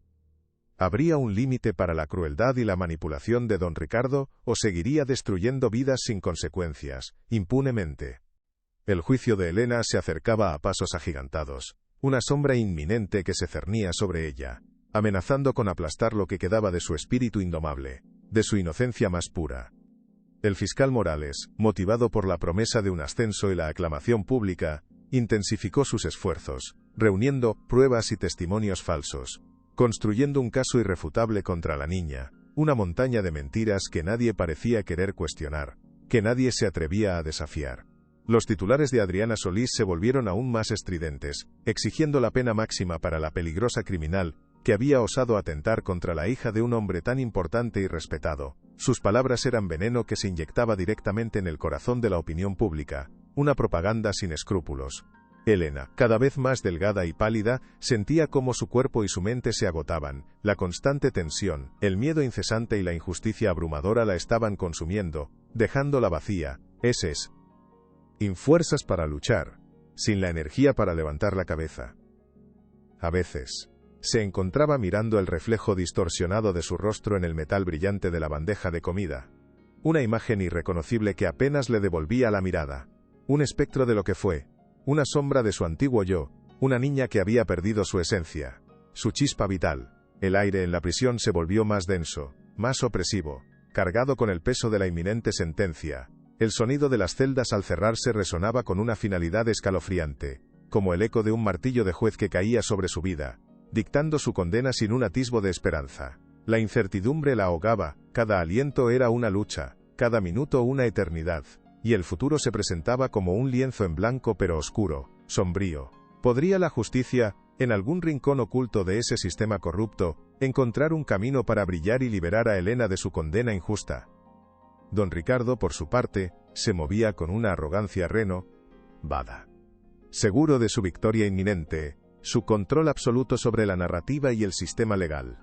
[SPEAKER 1] ¿Habría un límite para la crueldad y la manipulación de don Ricardo, o seguiría destruyendo vidas sin consecuencias, impunemente? El juicio de Elena se acercaba a pasos agigantados, una sombra inminente que se cernía sobre ella, amenazando con aplastar lo que quedaba de su espíritu indomable, de su inocencia más pura. El fiscal Morales, motivado por la promesa de un ascenso y la aclamación pública, intensificó sus esfuerzos, reuniendo pruebas y testimonios falsos, construyendo un caso irrefutable contra la niña, una montaña de mentiras que nadie parecía querer cuestionar, que nadie se atrevía a desafiar. Los titulares de Adriana Solís se volvieron aún más estridentes, exigiendo la pena máxima para la peligrosa criminal, que había osado atentar contra la hija de un hombre tan importante y respetado. Sus palabras eran veneno que se inyectaba directamente en el corazón de la opinión pública, una propaganda sin escrúpulos. Elena, cada vez más delgada y pálida, sentía cómo su cuerpo y su mente se agotaban, la constante tensión, el miedo incesante y la injusticia abrumadora la estaban consumiendo, dejándola vacía, sin fuerzas para luchar, sin la energía para levantar la cabeza. A veces, se encontraba mirando el reflejo distorsionado de su rostro en el metal brillante de la bandeja de comida. Una imagen irreconocible que apenas le devolvía la mirada. Un espectro de lo que fue, una sombra de su antiguo yo, una niña que había perdido su esencia, su chispa vital. El aire en la prisión se volvió más denso, más opresivo, cargado con el peso de la inminente sentencia. El sonido de las celdas al cerrarse resonaba con una finalidad escalofriante, como el eco de un martillo de juez que caía sobre su vida, dictando su condena sin un atisbo de esperanza. La incertidumbre la ahogaba, cada aliento era una lucha, cada minuto una eternidad, y el futuro se presentaba como un lienzo en blanco pero oscuro, sombrío. ¿Podría la justicia, en algún rincón oculto de ese sistema corrupto, encontrar un camino para brillar y liberar a Elena de su condena injusta? Don Ricardo, por su parte, se movía con una arrogancia renovada. Seguro de su victoria inminente, su control absoluto sobre la narrativa y el sistema legal.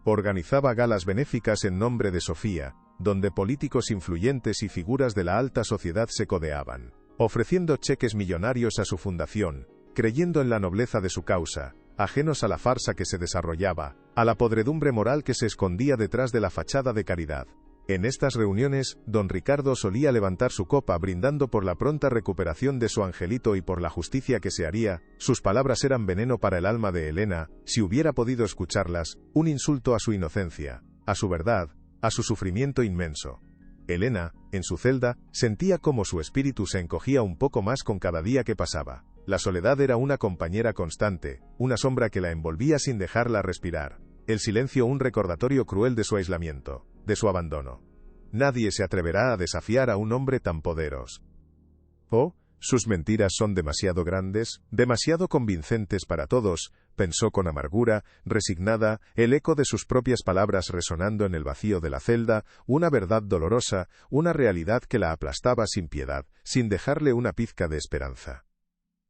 [SPEAKER 1] Organizaba galas benéficas en nombre de Sofía, donde políticos influyentes y figuras de la alta sociedad se codeaban, ofreciendo cheques millonarios a su fundación, creyendo en la nobleza de su causa, ajenos a la farsa que se desarrollaba, a la podredumbre moral que se escondía detrás de la fachada de caridad. En estas reuniones, don Ricardo solía levantar su copa brindando por la pronta recuperación de su angelito y por la justicia que se haría. Sus palabras eran veneno para el alma de Elena, si hubiera podido escucharlas, un insulto a su inocencia, a su verdad, a su sufrimiento inmenso. Elena, en su celda, sentía cómo su espíritu se encogía un poco más con cada día que pasaba. La soledad era una compañera constante, una sombra que la envolvía sin dejarla respirar. El silencio un recordatorio cruel de su aislamiento, de su abandono. Nadie se atreverá a desafiar a un hombre tan poderoso. Oh, sus mentiras son demasiado grandes, demasiado convincentes para todos, pensó con amargura, resignada, el eco de sus propias palabras resonando en el vacío de la celda, una verdad dolorosa, una realidad que la aplastaba sin piedad, sin dejarle una pizca de esperanza.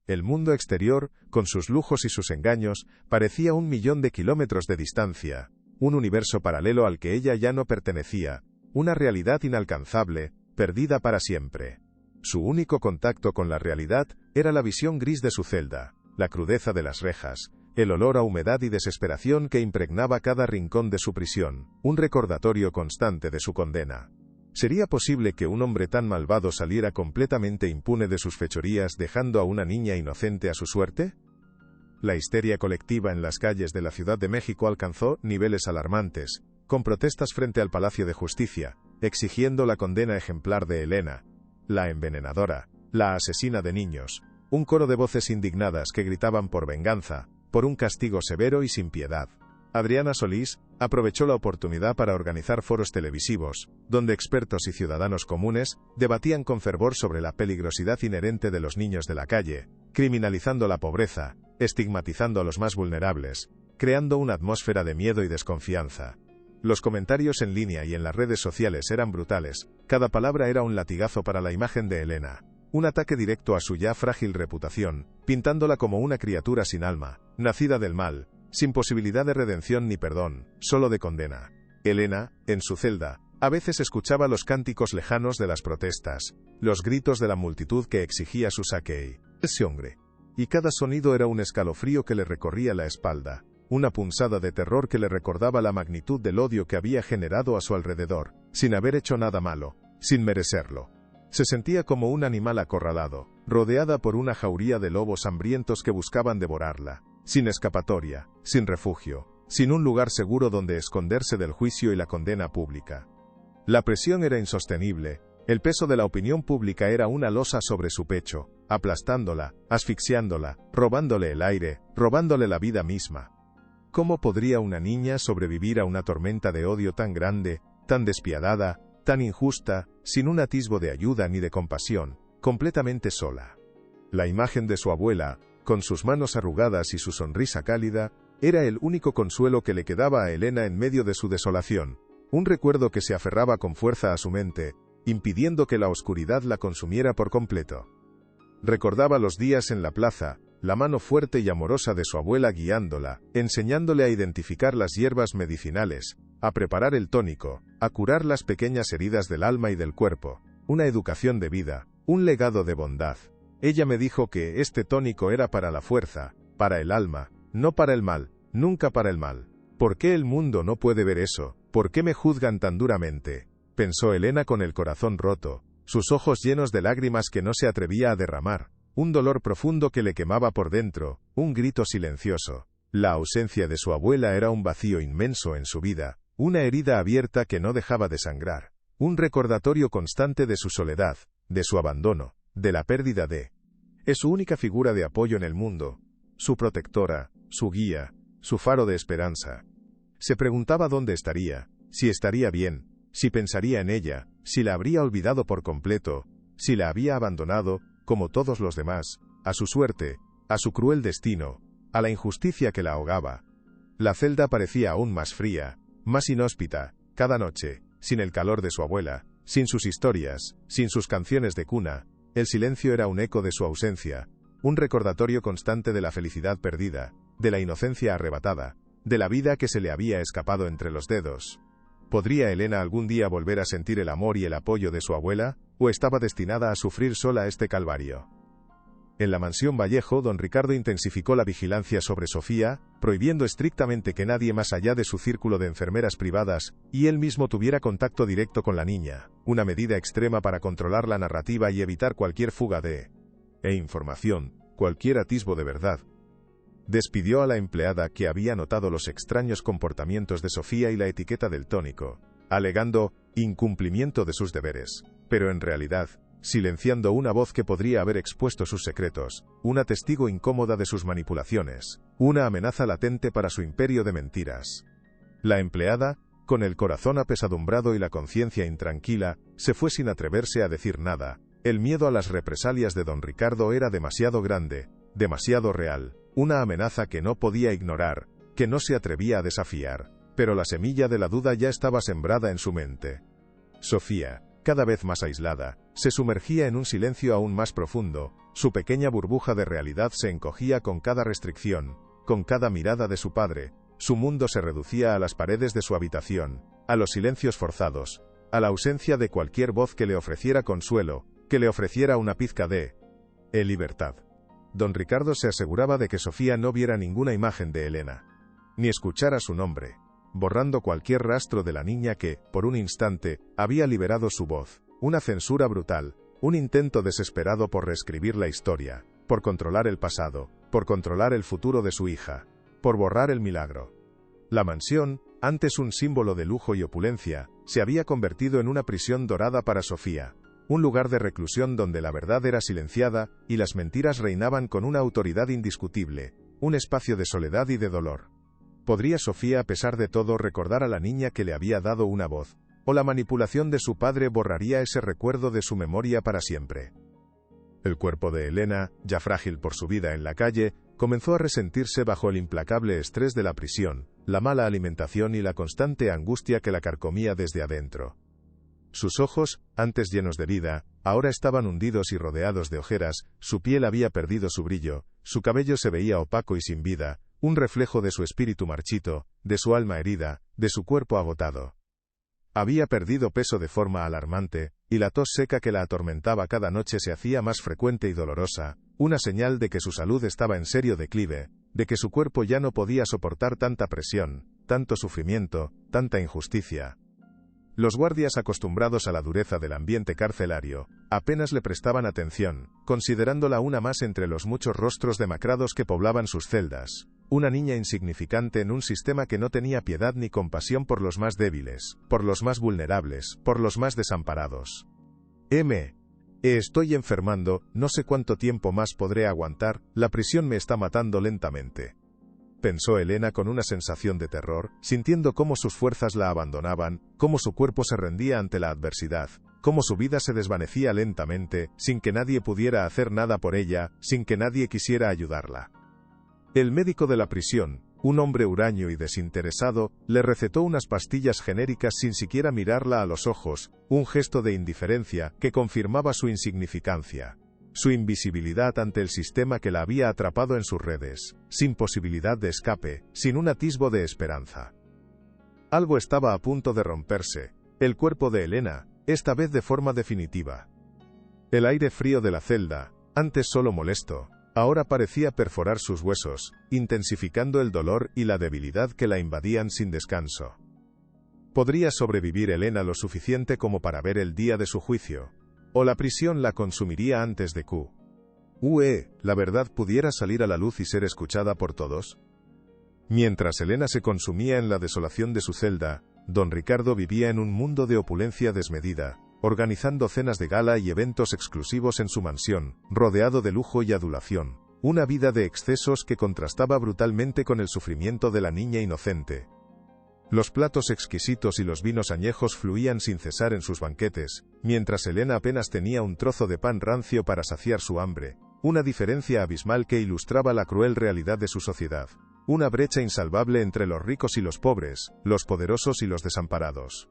[SPEAKER 1] El mundo exterior, con sus lujos y sus engaños, parecía 1.000.000 de kilómetros de distancia, un universo paralelo al que ella ya no pertenecía, una realidad inalcanzable, perdida para siempre. Su único contacto con la realidad era la visión gris de su celda, la crudeza de las rejas, el olor a humedad y desesperación que impregnaba cada rincón de su prisión, un recordatorio constante de su condena. ¿Sería posible que un hombre tan malvado saliera completamente impune de sus fechorías dejando a una niña inocente a su suerte? La histeria colectiva en las calles de la Ciudad de México alcanzó niveles alarmantes, con protestas frente al Palacio de Justicia, exigiendo la condena ejemplar de Elena, la envenenadora, la asesina de niños, un coro de voces indignadas que gritaban por venganza, por un castigo severo y sin piedad. Adriana Solís aprovechó la oportunidad para organizar foros televisivos, donde expertos y ciudadanos comunes debatían con fervor sobre la peligrosidad inherente de los niños de la calle, criminalizando la pobreza, estigmatizando a los más vulnerables, creando una atmósfera de miedo y desconfianza. Los comentarios en línea y en las redes sociales eran brutales, cada palabra era un latigazo para la imagen de Elena, un ataque directo a su ya frágil reputación, pintándola como una criatura sin alma, nacida del mal, sin posibilidad de redención ni perdón, solo de condena. Elena, en su celda, a veces escuchaba los cánticos lejanos de las protestas, los gritos de la multitud que exigía su saque. Ese hombre. Y cada sonido era un escalofrío que le recorría la espalda, una punzada de terror que le recordaba la magnitud del odio que había generado a su alrededor, sin haber hecho nada malo, sin merecerlo. Se sentía como un animal acorralado, rodeada por una jauría de lobos hambrientos que buscaban devorarla, sin escapatoria, sin refugio, sin un lugar seguro donde esconderse del juicio y la condena pública. La presión era insostenible, el peso de la opinión pública era una losa sobre su pecho, aplastándola, asfixiándola, robándole el aire, robándole la vida misma. ¿Cómo podría una niña sobrevivir a una tormenta de odio tan grande, tan despiadada, tan injusta, sin un atisbo de ayuda ni de compasión, completamente sola? La imagen de su abuela, con sus manos arrugadas y su sonrisa cálida, era el único consuelo que le quedaba a Elena en medio de su desolación, un recuerdo que se aferraba con fuerza a su mente, impidiendo que la oscuridad la consumiera por completo. Recordaba los días en la plaza, la mano fuerte y amorosa de su abuela guiándola, enseñándole a identificar las hierbas medicinales, a preparar el tónico, a curar las pequeñas heridas del alma y del cuerpo, una educación de vida, un legado de bondad. Ella me dijo que este tónico era para la fuerza, para el alma, no para el mal, nunca para el mal. ¿Por qué el mundo no puede ver eso? ¿Por qué me juzgan tan duramente? Pensó Elena con el corazón roto, sus ojos llenos de lágrimas que no se atrevía a derramar, un dolor profundo que le quemaba por dentro, un grito silencioso. La ausencia de su abuela era un vacío inmenso en su vida, una herida abierta que no dejaba de sangrar, un recordatorio constante de su soledad, de su abandono, de la pérdida de... Es su única figura de apoyo en el mundo, su protectora, su guía, su faro de esperanza. Se preguntaba dónde estaría, si estaría bien, si pensaría en ella, si la habría olvidado por completo, si la había abandonado, como todos los demás, a su suerte, a su cruel destino, a la injusticia que la ahogaba. La celda parecía aún más fría, más inhóspita, cada noche, sin el calor de su abuela, sin sus historias, sin sus canciones de cuna. El silencio era un eco de su ausencia, un recordatorio constante de la felicidad perdida, de la inocencia arrebatada, de la vida que se le había escapado entre los dedos. ¿Podría Elena algún día volver a sentir el amor y el apoyo de su abuela, o estaba destinada a sufrir sola este calvario? En la mansión Vallejo, don Ricardo intensificó la vigilancia sobre Sofía, prohibiendo estrictamente que nadie más allá de su círculo de enfermeras privadas, y él mismo tuviera contacto directo con la niña, una medida extrema para controlar la narrativa y evitar cualquier fuga de información, cualquier atisbo de verdad. Despidió a la empleada que había notado los extraños comportamientos de Sofía y la etiqueta del tónico, alegando incumplimiento de sus deberes, pero en realidad, silenciando una voz que podría haber expuesto sus secretos, una testigo incómoda de sus manipulaciones, una amenaza latente para su imperio de mentiras. La empleada, con el corazón apesadumbrado y la conciencia intranquila, se fue sin atreverse a decir nada. El miedo a las represalias de don Ricardo era demasiado grande, demasiado real, una amenaza que no podía ignorar, que no se atrevía a desafiar, pero la semilla de la duda ya estaba sembrada en su mente. Sofía, cada vez más aislada, se sumergía en un silencio aún más profundo, su pequeña burbuja de realidad se encogía con cada restricción, con cada mirada de su padre, su mundo se reducía a las paredes de su habitación, a los silencios forzados, a la ausencia de cualquier voz que le ofreciera consuelo, que le ofreciera una pizca de libertad. Don Ricardo se aseguraba de que Sofía no viera ninguna imagen de Elena, ni escuchara su nombre, borrando cualquier rastro de la niña que, por un instante, había liberado su voz, una censura brutal, un intento desesperado por reescribir la historia, por controlar el pasado, por controlar el futuro de su hija, por borrar el milagro. La mansión, antes un símbolo de lujo y opulencia, se había convertido en una prisión dorada para Sofía, un lugar de reclusión donde la verdad era silenciada y las mentiras reinaban con una autoridad indiscutible, un espacio de soledad y de dolor. ¿Podría Sofía a pesar de todo recordar a la niña que le había dado una voz, o la manipulación de su padre borraría ese recuerdo de su memoria para siempre? El cuerpo de Elena, ya frágil por su vida en la calle, comenzó a resentirse bajo el implacable estrés de la prisión, la mala alimentación y la constante angustia que la carcomía desde adentro. Sus ojos, antes llenos de vida, ahora estaban hundidos y rodeados de ojeras, su piel había perdido su brillo, su cabello se veía opaco y sin vida, un reflejo de su espíritu marchito, de su alma herida, de su cuerpo agotado. Había perdido peso de forma alarmante, y la tos seca que la atormentaba cada noche se hacía más frecuente y dolorosa, una señal de que su salud estaba en serio declive, de que su cuerpo ya no podía soportar tanta presión, tanto sufrimiento, tanta injusticia. Los guardias acostumbrados a la dureza del ambiente carcelario, apenas le prestaban atención, considerándola una más entre los muchos rostros demacrados que poblaban sus celdas, una niña insignificante en un sistema que no tenía piedad ni compasión por los más débiles, por los más vulnerables, por los más desamparados. Estoy enfermando, no sé cuánto tiempo más podré aguantar, la prisión me está matando lentamente. Pensó Elena con una sensación de terror, sintiendo cómo sus fuerzas la abandonaban, cómo su cuerpo se rendía ante la adversidad, cómo su vida se desvanecía lentamente, sin que nadie pudiera hacer nada por ella, sin que nadie quisiera ayudarla. El médico de la prisión, un hombre huraño y desinteresado, le recetó unas pastillas genéricas sin siquiera mirarla a los ojos, un gesto de indiferencia que confirmaba su insignificancia. Su invisibilidad ante el sistema que la había atrapado en sus redes, sin posibilidad de escape, sin un atisbo de esperanza. Algo estaba a punto de romperse, el cuerpo de Elena, esta vez de forma definitiva. El aire frío de la celda, antes solo molesto, ahora parecía perforar sus huesos, intensificando el dolor y la debilidad que la invadían sin descanso. ¿Podría sobrevivir Elena lo suficiente como para ver el día de su juicio? ¿O la prisión la consumiría antes de que la verdad pudiera salir a la luz y ser escuchada por todos? Mientras Elena se consumía en la desolación de su celda, don Ricardo vivía en un mundo de opulencia desmedida, organizando cenas de gala y eventos exclusivos en su mansión, rodeado de lujo y adulación, una vida de excesos que contrastaba brutalmente con el sufrimiento de la niña inocente. Los platos exquisitos y los vinos añejos fluían sin cesar en sus banquetes, mientras Elena apenas tenía un trozo de pan rancio para saciar su hambre, una diferencia abismal que ilustraba la cruel realidad de su sociedad, una brecha insalvable entre los ricos y los pobres, los poderosos y los desamparados.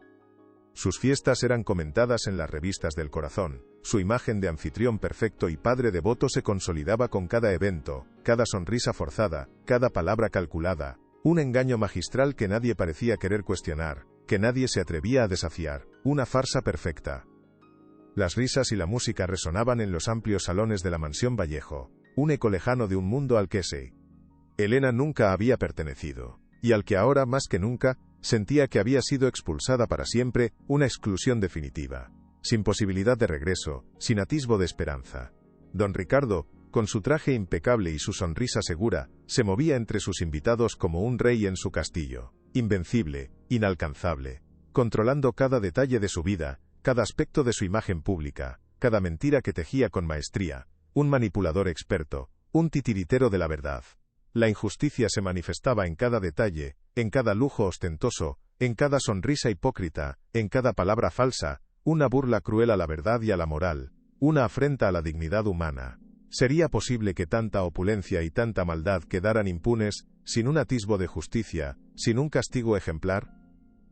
[SPEAKER 1] Sus fiestas eran comentadas en las revistas del corazón, su imagen de anfitrión perfecto y padre devoto se consolidaba con cada evento, cada sonrisa forzada, cada palabra calculada, un engaño magistral que nadie parecía querer cuestionar, que nadie se atrevía a desafiar, una farsa perfecta. Las risas y la música resonaban en los amplios salones de la mansión Vallejo, un eco lejano de un mundo al que Elena nunca había pertenecido, y al que ahora más que nunca, sentía que había sido expulsada para siempre, una exclusión definitiva, sin posibilidad de regreso, sin atisbo de esperanza. Don Ricardo, con su traje impecable y su sonrisa segura, se movía entre sus invitados como un rey en su castillo, invencible, inalcanzable, controlando cada detalle de su vida, cada aspecto de su imagen pública, cada mentira que tejía con maestría, un manipulador experto, un titiritero de la verdad. La injusticia se manifestaba en cada detalle, en cada lujo ostentoso, en cada sonrisa hipócrita, en cada palabra falsa, una burla cruel a la verdad y a la moral, una afrenta a la dignidad humana. ¿Sería posible que tanta opulencia y tanta maldad quedaran impunes, sin un atisbo de justicia, sin un castigo ejemplar?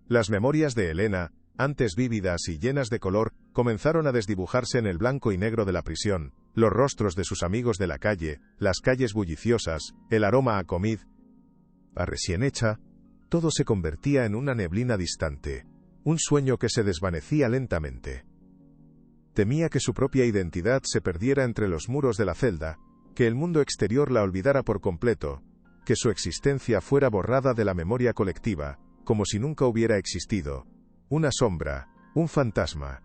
[SPEAKER 1] Las memorias de Elena, antes vívidas y llenas de color, comenzaron a desdibujarse en el blanco y negro de la prisión, los rostros de sus amigos de la calle, las calles bulliciosas, el aroma a comid. A recién hecha, todo se convertía en una neblina distante, un sueño que se desvanecía lentamente. Temía que su propia identidad se perdiera entre los muros de la celda, que el mundo exterior la olvidara por completo, que su existencia fuera borrada de la memoria colectiva, como si nunca hubiera existido. Una sombra, un fantasma.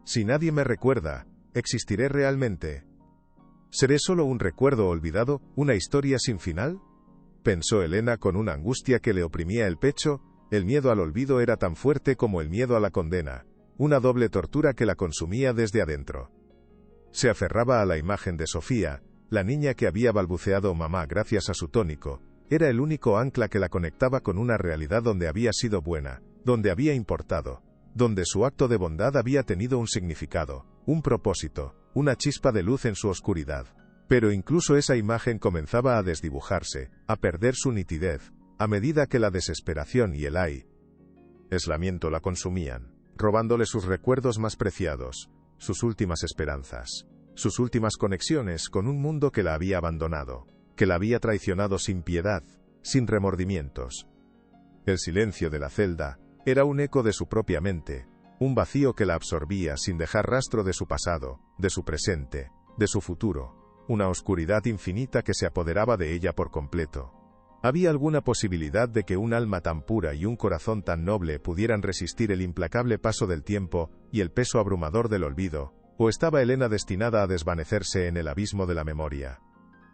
[SPEAKER 1] Si nadie me recuerda, ¿existiré realmente? ¿Seré solo un recuerdo olvidado, una historia sin final? Pensó Elena con una angustia que le oprimía el pecho. El miedo al olvido era tan fuerte como el miedo a la condena, una doble tortura que la consumía desde adentro. Se aferraba a la imagen de Sofía, la niña que había balbuceado mamá gracias a su tónico. Era el único ancla que la conectaba con una realidad donde había sido buena, donde había importado, donde su acto de bondad había tenido un significado, un propósito, una chispa de luz en su oscuridad. Pero incluso esa imagen comenzaba a desdibujarse, a perder su nitidez, a medida que la desesperación y el aislamiento la consumían, robándole sus recuerdos más preciados, sus últimas esperanzas, sus últimas conexiones con un mundo que la había abandonado, que la había traicionado sin piedad, sin remordimientos. El silencio de la celda era un eco de su propia mente, un vacío que la absorbía sin dejar rastro de su pasado, de su presente, de su futuro, una oscuridad infinita que se apoderaba de ella por completo. ¿Había alguna posibilidad de que un alma tan pura y un corazón tan noble pudieran resistir el implacable paso del tiempo y el peso abrumador del olvido, o estaba Elena destinada a desvanecerse en el abismo de la memoria?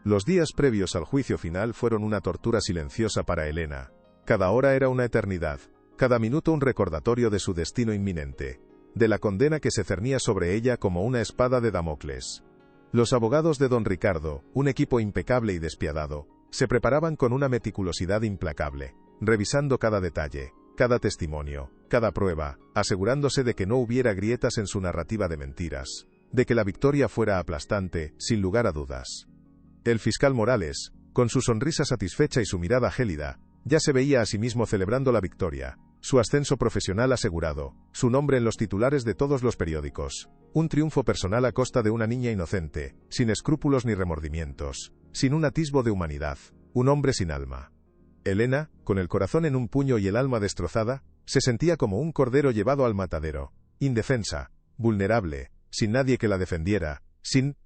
[SPEAKER 1] Los días previos al juicio final fueron una tortura silenciosa para Elena. Cada hora era una eternidad, cada minuto un recordatorio de su destino inminente, de la condena que se cernía sobre ella como una espada de Damocles. Los abogados de don Ricardo, un equipo impecable y despiadado, se preparaban con una meticulosidad implacable, revisando cada detalle, cada testimonio, cada prueba, asegurándose de que no hubiera grietas en su narrativa de mentiras, de que la victoria fuera aplastante, sin lugar a dudas. El fiscal Morales, con su sonrisa satisfecha y su mirada gélida, ya se veía a sí mismo celebrando la victoria, su ascenso profesional asegurado, su nombre en los titulares de todos los periódicos, un triunfo personal a costa de una niña inocente, sin escrúpulos ni remordimientos, sin un atisbo de humanidad, un hombre sin alma. Elena, con el corazón en un puño y el alma destrozada, se sentía como un cordero llevado al matadero, indefensa, vulnerable, sin nadie que la defendiera, sin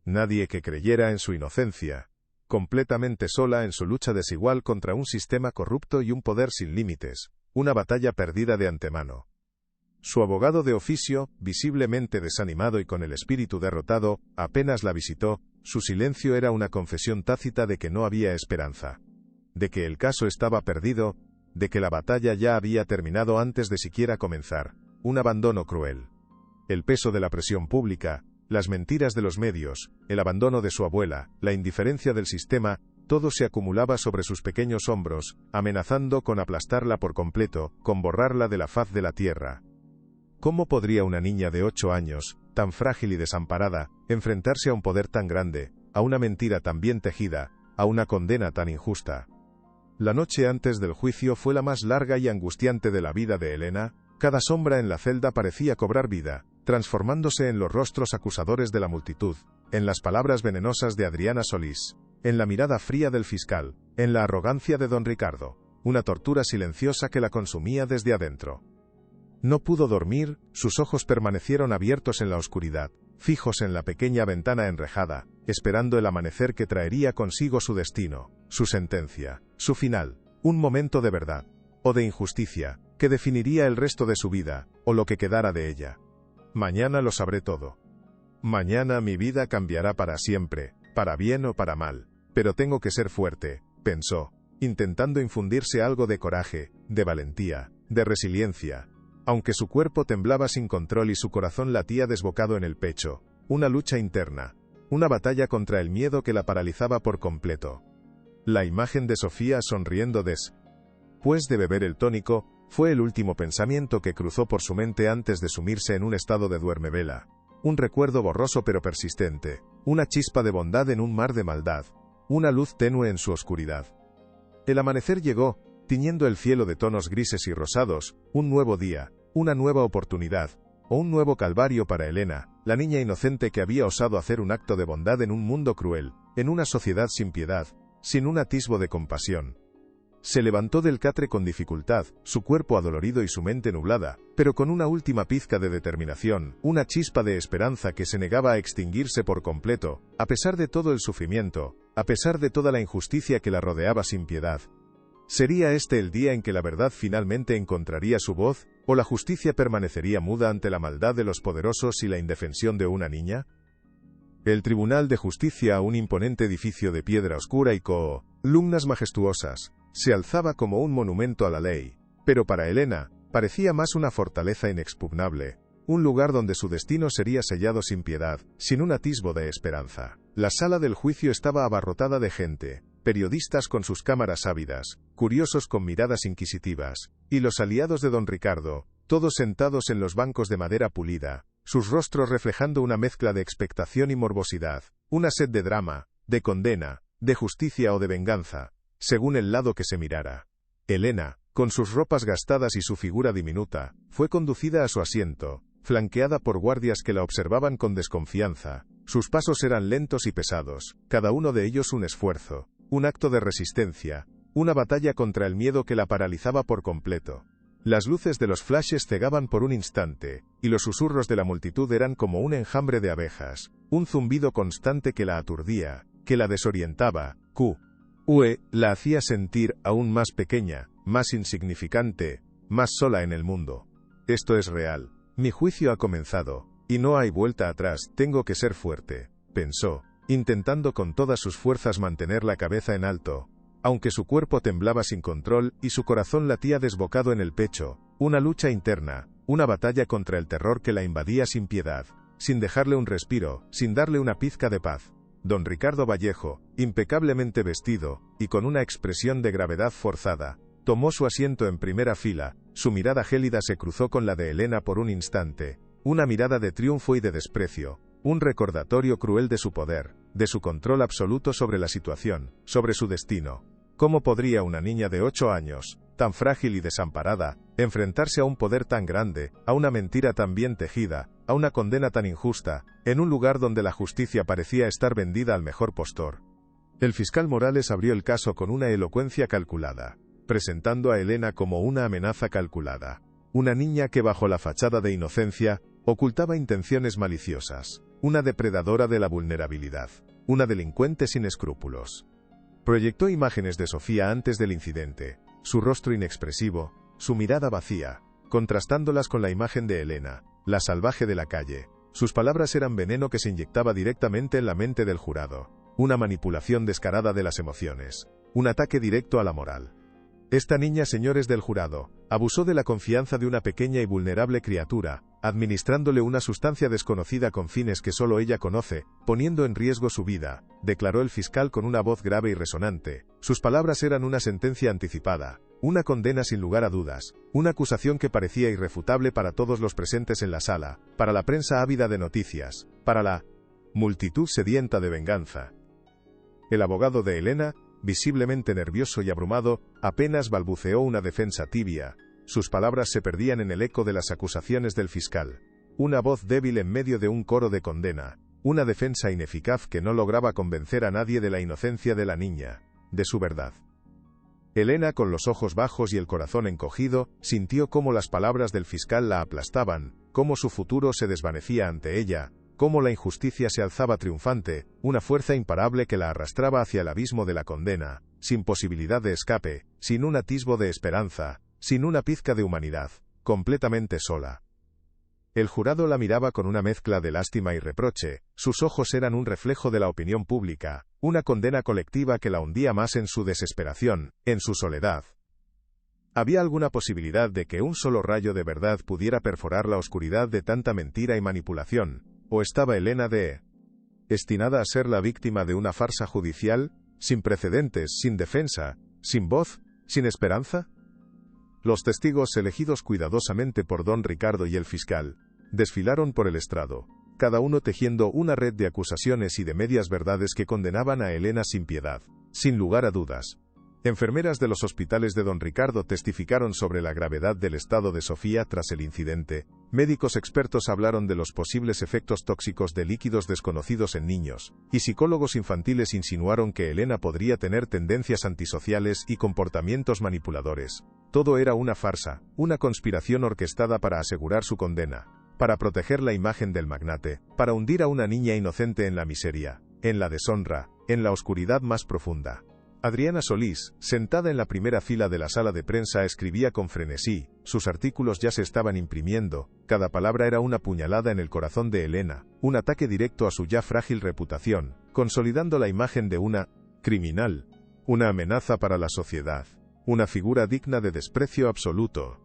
[SPEAKER 1] nadie que creyera en su inocencia, completamente sola en su lucha desigual contra un sistema corrupto y un poder sin límites, una batalla perdida de antemano. Su abogado de oficio, visiblemente desanimado y con el espíritu derrotado, apenas la visitó. Su silencio era una confesión tácita de que no había esperanza, de que el caso estaba perdido, de que la batalla ya había terminado antes de siquiera comenzar, un abandono cruel. El peso de la presión pública, las mentiras de los medios, el abandono de su abuela, la indiferencia del sistema, todo se acumulaba sobre sus pequeños hombros, amenazando con aplastarla por completo, con borrarla de la faz de la tierra. ¿Cómo podría una niña de 8 años, tan frágil y desamparada, enfrentarse a un poder tan grande, a una mentira tan bien tejida, a una condena tan injusta? La noche antes del juicio fue la más larga y angustiante de la vida de Elena. Cada sombra en la celda parecía cobrar vida, transformándose en los rostros acusadores de la multitud, en las palabras venenosas de Adriana Solís, en la mirada fría del fiscal, en la arrogancia de don Ricardo, una tortura silenciosa que la consumía desde adentro. No pudo dormir, sus ojos permanecieron abiertos en la oscuridad, fijos en la pequeña ventana enrejada, esperando el amanecer que traería consigo su destino, su sentencia, su final, un momento de verdad, o de injusticia, que definiría el resto de su vida, o lo que quedara de ella. Mañana lo sabré todo. Mañana mi vida cambiará para siempre, para bien o para mal. Pero tengo que ser fuerte, pensó, intentando infundirse algo de coraje, de valentía, de resiliencia. Aunque su cuerpo temblaba sin control y su corazón latía desbocado en el pecho, una lucha interna, una batalla contra el miedo que la paralizaba por completo. La imagen de Sofía sonriendo después de beber el tónico, fue el último pensamiento que cruzó por su mente antes de sumirse en un estado de duermevela. Un recuerdo borroso pero persistente, una chispa de bondad en un mar de maldad, una luz tenue en su oscuridad. El amanecer llegó, tiñendo el cielo de tonos grises y rosados, un nuevo día, una nueva oportunidad, o un nuevo calvario para Elena, la niña inocente que había osado hacer un acto de bondad en un mundo cruel, en una sociedad sin piedad, sin un atisbo de compasión. Se levantó del catre con dificultad, su cuerpo adolorido y su mente nublada, pero con una última pizca de determinación, una chispa de esperanza que se negaba a extinguirse por completo, a pesar de todo el sufrimiento, a pesar de toda la injusticia que la rodeaba sin piedad. ¿Sería este el día en que la verdad finalmente encontraría su voz, o la justicia permanecería muda ante la maldad de los poderosos y la indefensión de una niña? El Tribunal de Justicia, un imponente edificio de piedra oscura y columnas majestuosas, se alzaba como un monumento a la ley, pero para Elena, parecía más una fortaleza inexpugnable, un lugar donde su destino sería sellado sin piedad, sin un atisbo de esperanza. La sala del juicio estaba abarrotada de gente, periodistas con sus cámaras ávidas, curiosos con miradas inquisitivas, y los aliados de don Ricardo, todos sentados en los bancos de madera pulida, sus rostros reflejando una mezcla de expectación y morbosidad, una sed de drama, de condena, de justicia o de venganza, según el lado que se mirara. Elena, con sus ropas gastadas y su figura diminuta, fue conducida a su asiento, flanqueada por guardias que la observaban con desconfianza. Sus pasos eran lentos y pesados, cada uno de ellos un esfuerzo, un acto de resistencia, una batalla contra el miedo que la paralizaba por completo. Las luces de los flashes cegaban por un instante, y los susurros de la multitud eran como un enjambre de abejas, un zumbido constante que la aturdía, que la desorientaba, la hacía sentir aún más pequeña, más insignificante, más sola en el mundo. Esto es real. Mi juicio ha comenzado, y no hay vuelta atrás, tengo que ser fuerte, pensó, intentando con todas sus fuerzas mantener la cabeza en alto, aunque su cuerpo temblaba sin control y su corazón latía desbocado en el pecho, una lucha interna, una batalla contra el terror que la invadía sin piedad, sin dejarle un respiro, sin darle una pizca de paz. Don Ricardo Vallejo, impecablemente vestido, y con una expresión de gravedad forzada, tomó su asiento en primera fila, su mirada gélida se cruzó con la de Elena por un instante, una mirada de triunfo y de desprecio, un recordatorio cruel de su poder, de su control absoluto sobre la situación, sobre su destino. ¿Cómo podría una niña de 8 años, tan frágil y desamparada, enfrentarse a un poder tan grande, a una mentira tan bien tejida, a una condena tan injusta, en un lugar donde la justicia parecía estar vendida al mejor postor? El fiscal Morales abrió el caso con una elocuencia calculada, presentando a Elena como una amenaza calculada, una niña que bajo la fachada de inocencia, ocultaba intenciones maliciosas, una depredadora de la vulnerabilidad, una delincuente sin escrúpulos. Proyectó imágenes de Sofía antes del incidente, su rostro inexpresivo, su mirada vacía, contrastándolas con la imagen de Elena, la salvaje de la calle. Sus palabras eran veneno que se inyectaba directamente en la mente del jurado, una manipulación descarada de las emociones, un ataque directo a la moral. Esta niña, señores del jurado, abusó de la confianza de una pequeña y vulnerable criatura, administrándole una sustancia desconocida con fines que solo ella conoce, poniendo en riesgo su vida, declaró el fiscal con una voz grave y resonante. Sus palabras eran una sentencia anticipada, una condena sin lugar a dudas, una acusación que parecía irrefutable para todos los presentes en la sala, para la prensa ávida de noticias, para la multitud sedienta de venganza. El abogado de Elena, visiblemente nervioso y abrumado, apenas balbuceó una defensa tibia. Sus palabras se perdían en el eco de las acusaciones del fiscal. Una voz débil en medio de un coro de condena. Una defensa ineficaz que no lograba convencer a nadie de la inocencia de la niña, de su verdad. Elena, con los ojos bajos y el corazón encogido, sintió cómo las palabras del fiscal la aplastaban, cómo su futuro se desvanecía ante ella, cómo la injusticia se alzaba triunfante, una fuerza imparable que la arrastraba hacia el abismo de la condena, sin posibilidad de escape, sin un atisbo de esperanza, sin una pizca de humanidad, completamente sola. El jurado la miraba con una mezcla de lástima y reproche, sus ojos eran un reflejo de la opinión pública, una condena colectiva que la hundía más en su desesperación, en su soledad. ¿Había alguna posibilidad de que un solo rayo de verdad pudiera perforar la oscuridad de tanta mentira y manipulación? ¿O estaba Elena destinada a ser la víctima de una farsa judicial, sin precedentes, sin defensa, sin voz, sin esperanza? Los testigos, elegidos cuidadosamente por don Ricardo y el fiscal, desfilaron por el estrado, cada uno tejiendo una red de acusaciones y de medias verdades que condenaban a Elena sin piedad, sin lugar a dudas. Enfermeras de los hospitales de don Ricardo testificaron sobre la gravedad del estado de Sofía tras el incidente, médicos expertos hablaron de los posibles efectos tóxicos de líquidos desconocidos en niños, y psicólogos infantiles insinuaron que Elena podría tener tendencias antisociales y comportamientos manipuladores. Todo era una farsa, una conspiración orquestada para asegurar su condena, para proteger la imagen del magnate, para hundir a una niña inocente en la miseria, en la deshonra, en la oscuridad más profunda. Adriana Solís, sentada en la primera fila de la sala de prensa, escribía con frenesí, sus artículos ya se estaban imprimiendo, cada palabra era una puñalada en el corazón de Elena, un ataque directo a su ya frágil reputación, consolidando la imagen de una criminal, una amenaza para la sociedad, una figura digna de desprecio absoluto.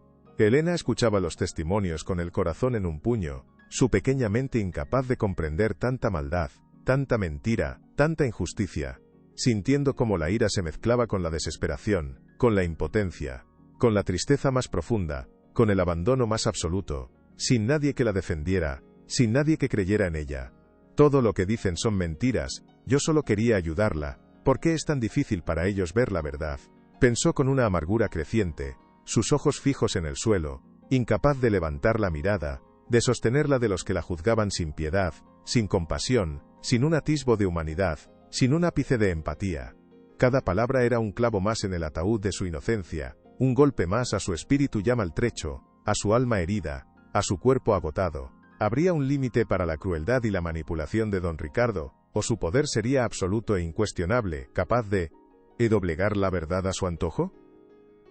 [SPEAKER 1] Elena escuchaba los testimonios con el corazón en un puño, su pequeña mente incapaz de comprender tanta maldad, tanta mentira, tanta injusticia, sintiendo cómo la ira se mezclaba con la desesperación, con la impotencia, con la tristeza más profunda, con el abandono más absoluto, sin nadie que la defendiera, sin nadie que creyera en ella. Todo lo que dicen son mentiras, yo solo quería ayudarla, ¿por qué es tan difícil para ellos ver la verdad? Pensó con una amargura creciente, sus ojos fijos en el suelo, incapaz de levantar la mirada, de sostenerla de los que la juzgaban sin piedad, sin compasión, sin un atisbo de humanidad, sin un ápice de empatía. Cada palabra era un clavo más en el ataúd de su inocencia, un golpe más a su espíritu ya maltrecho, a su alma herida, a su cuerpo agotado. ¿Habría un límite para la crueldad y la manipulación de don Ricardo, o su poder sería absoluto e incuestionable, capaz de doblegar la verdad a su antojo?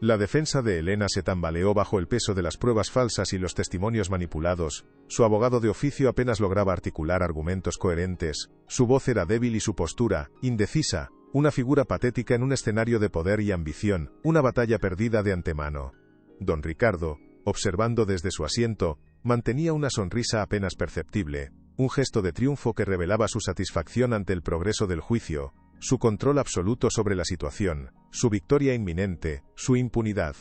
[SPEAKER 1] La defensa de Elena se tambaleó bajo el peso de las pruebas falsas y los testimonios manipulados. Su abogado de oficio apenas lograba articular argumentos coherentes, su voz era débil y su postura, indecisa, una figura patética en un escenario de poder y ambición, una batalla perdida de antemano. Don Ricardo, observando desde su asiento, mantenía una sonrisa apenas perceptible, un gesto de triunfo que revelaba su satisfacción ante el progreso del juicio, su control absoluto sobre la situación, su victoria inminente, su impunidad.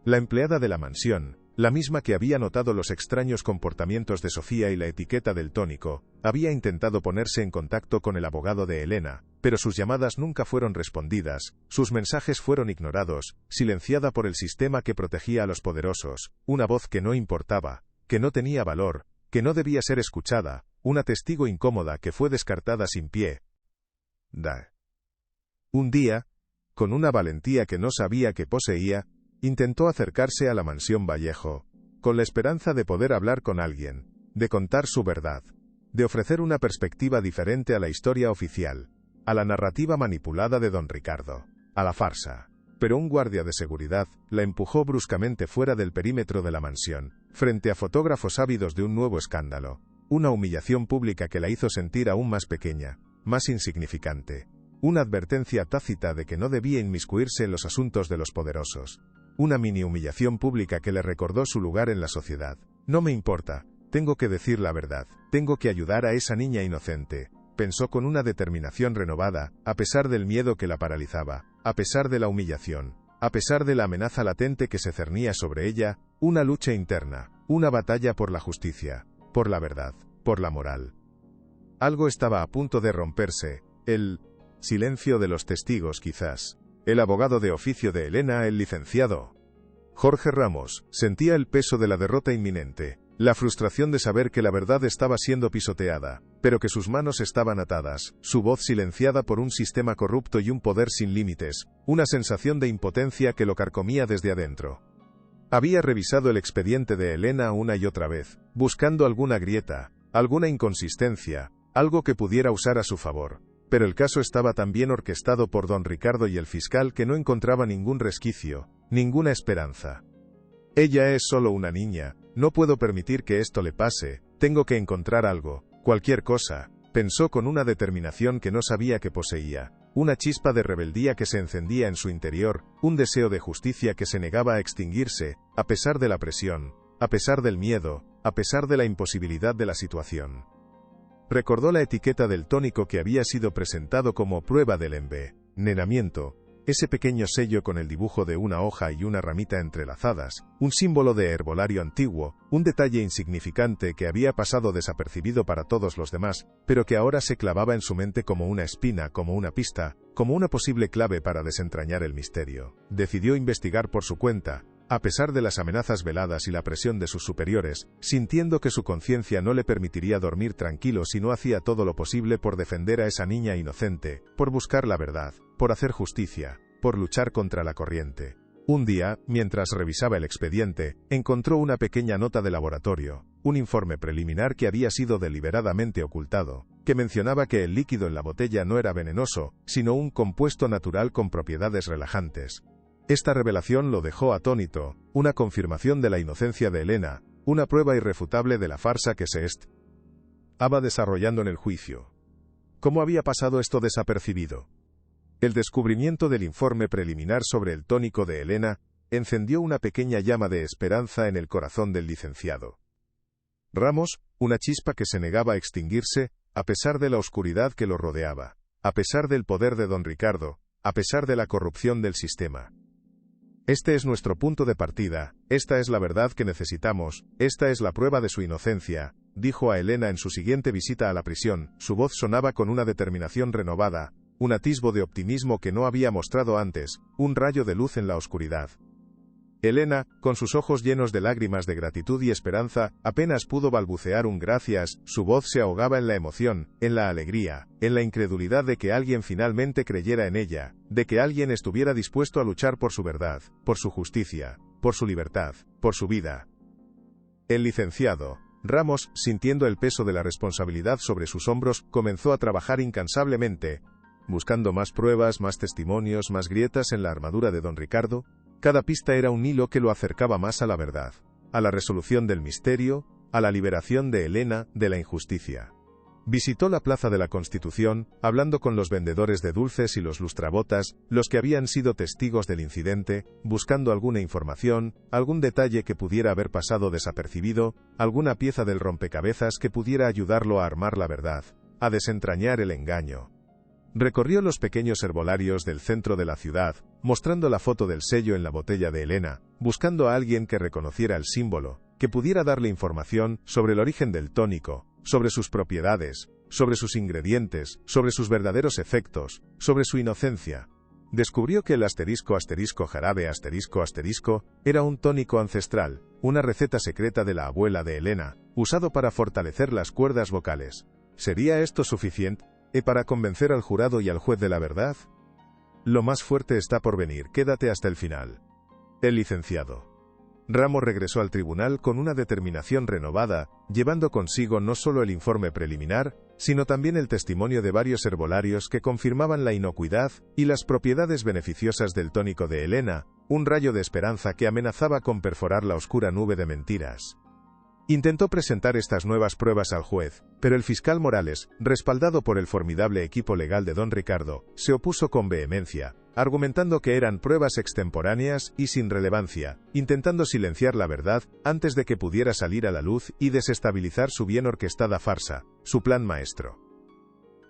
[SPEAKER 1] La empleada de la mansión, la misma que había notado los extraños comportamientos de Sofía y la etiqueta del tónico, había intentado ponerse en contacto con el abogado de Elena, pero sus llamadas nunca fueron respondidas, sus mensajes fueron ignorados, silenciada por el sistema que protegía a los poderosos, una voz que no importaba, que no tenía valor, que no debía ser escuchada, una testigo incómoda que fue descartada sin pie. Un día, con una valentía que no sabía que poseía, intentó acercarse a la mansión Vallejo, con la esperanza de poder hablar con alguien, de contar su verdad, de ofrecer una perspectiva diferente a la historia oficial, a la narrativa manipulada de don Ricardo, a la farsa. Pero un guardia de seguridad la empujó bruscamente fuera del perímetro de la mansión, frente a fotógrafos ávidos de un nuevo escándalo, una humillación pública que la hizo sentir aún más pequeña, más insignificante. Una advertencia tácita de que no debía inmiscuirse en los asuntos de los poderosos. Una mini humillación pública que le recordó su lugar en la sociedad. No me importa, tengo que decir la verdad, tengo que ayudar a esa niña inocente, pensó con una determinación renovada, a pesar del miedo que la paralizaba, a pesar de la humillación, a pesar de la amenaza latente que se cernía sobre ella, una lucha interna, una batalla por la justicia, por la verdad, por la moral. Algo estaba a punto de romperse, el silencio de los testigos quizás. El abogado de oficio de Elena, el licenciado Jorge Ramos, sentía el peso de la derrota inminente, la frustración de saber que la verdad estaba siendo pisoteada, pero que sus manos estaban atadas, su voz silenciada por un sistema corrupto y un poder sin límites, una sensación de impotencia que lo carcomía desde adentro. Había revisado el expediente de Elena una y otra vez, buscando alguna grieta, alguna inconsistencia, algo que pudiera usar a su favor. Pero el caso estaba tan bien orquestado por don Ricardo y el fiscal que no encontraba ningún resquicio, ninguna esperanza. Ella es solo una niña, No puedo permitir que esto le pase, tengo que encontrar algo, cualquier cosa, pensó con una determinación que no sabía que poseía, una chispa de rebeldía que se encendía en su interior, un deseo de justicia que se negaba a extinguirse, a pesar de la presión, a pesar del miedo, a pesar de la imposibilidad de la situación. Recordó la etiqueta del tónico que había sido presentado como prueba del envenenamiento, ese pequeño sello con el dibujo de una hoja y una ramita entrelazadas, un símbolo de herbolario antiguo, un detalle insignificante que había pasado desapercibido para todos los demás, pero que ahora se clavaba en su mente como una espina, como una pista, como una posible clave para desentrañar el misterio. Decidió investigar por su cuenta, a pesar de las amenazas veladas y la presión de sus superiores, sintiendo que su conciencia no le permitiría dormir tranquilo si no hacía todo lo posible por defender a esa niña inocente, por buscar la verdad, por hacer justicia, por luchar contra la corriente. Un día, mientras revisaba el expediente, encontró una pequeña nota de laboratorio, un informe preliminar que había sido deliberadamente ocultado, que mencionaba que el líquido en la botella no era venenoso, sino un compuesto natural con propiedades relajantes. Esta revelación lo dejó atónito, una confirmación de la inocencia de Elena, una prueba irrefutable de la farsa que se estaba desarrollando en el juicio. ¿Cómo había pasado esto desapercibido? El descubrimiento del informe preliminar sobre el tónico de Elena encendió una pequeña llama de esperanza en el corazón del licenciado Ramos, una chispa que se negaba a extinguirse, a pesar de la oscuridad que lo rodeaba, a pesar del poder de don Ricardo, a pesar de la corrupción del sistema. Este es nuestro punto de partida, esta es la verdad que necesitamos, esta es la prueba de su inocencia, dijo a Elena en su siguiente visita a la prisión, su voz sonaba con una determinación renovada, un atisbo de optimismo que no había mostrado antes, un rayo de luz en la oscuridad. Elena, con sus ojos llenos de lágrimas de gratitud y esperanza, apenas pudo balbucear un gracias, su voz se ahogaba en la emoción, en la alegría, en la incredulidad de que alguien finalmente creyera en ella, de que alguien estuviera dispuesto a luchar por su verdad, por su justicia, por su libertad, por su vida. El licenciado Ramos, sintiendo el peso de la responsabilidad sobre sus hombros, comenzó a trabajar incansablemente, buscando más pruebas, más testimonios, más grietas en la armadura de don Ricardo. Cada pista era un hilo que lo acercaba más a la verdad, a la resolución del misterio, a la liberación de Elena de la injusticia. Visitó la Plaza de la Constitución, hablando con los vendedores de dulces y los lustrabotas, los que habían sido testigos del incidente, buscando alguna información, algún detalle que pudiera haber pasado desapercibido, alguna pieza del rompecabezas que pudiera ayudarlo a armar la verdad, a desentrañar el engaño. Recorrió los pequeños herbolarios del centro de la ciudad, mostrando la foto del sello en la botella de Elena, buscando a alguien que reconociera el símbolo, que pudiera darle información sobre el origen del tónico, sobre sus propiedades, sobre sus ingredientes, sobre sus verdaderos efectos, sobre su inocencia. Descubrió que el **jarabe** era un tónico ancestral, una receta secreta de la abuela de Elena, usado para fortalecer las cuerdas vocales. ¿Sería esto suficiente para convencer al jurado y al juez de la verdad? Lo más fuerte está por venir, quédate hasta el final. El licenciado Ramos regresó al tribunal con una determinación renovada, llevando consigo no solo el informe preliminar, sino también el testimonio de varios herbolarios que confirmaban la inocuidad y las propiedades beneficiosas del tónico de Elena, un rayo de esperanza que amenazaba con perforar la oscura nube de mentiras. Intentó presentar estas nuevas pruebas al juez, pero el fiscal Morales, respaldado por el formidable equipo legal de don Ricardo, se opuso con vehemencia, argumentando que eran pruebas extemporáneas y sin relevancia, intentando silenciar la verdad antes de que pudiera salir a la luz y desestabilizar su bien orquestada farsa, su plan maestro.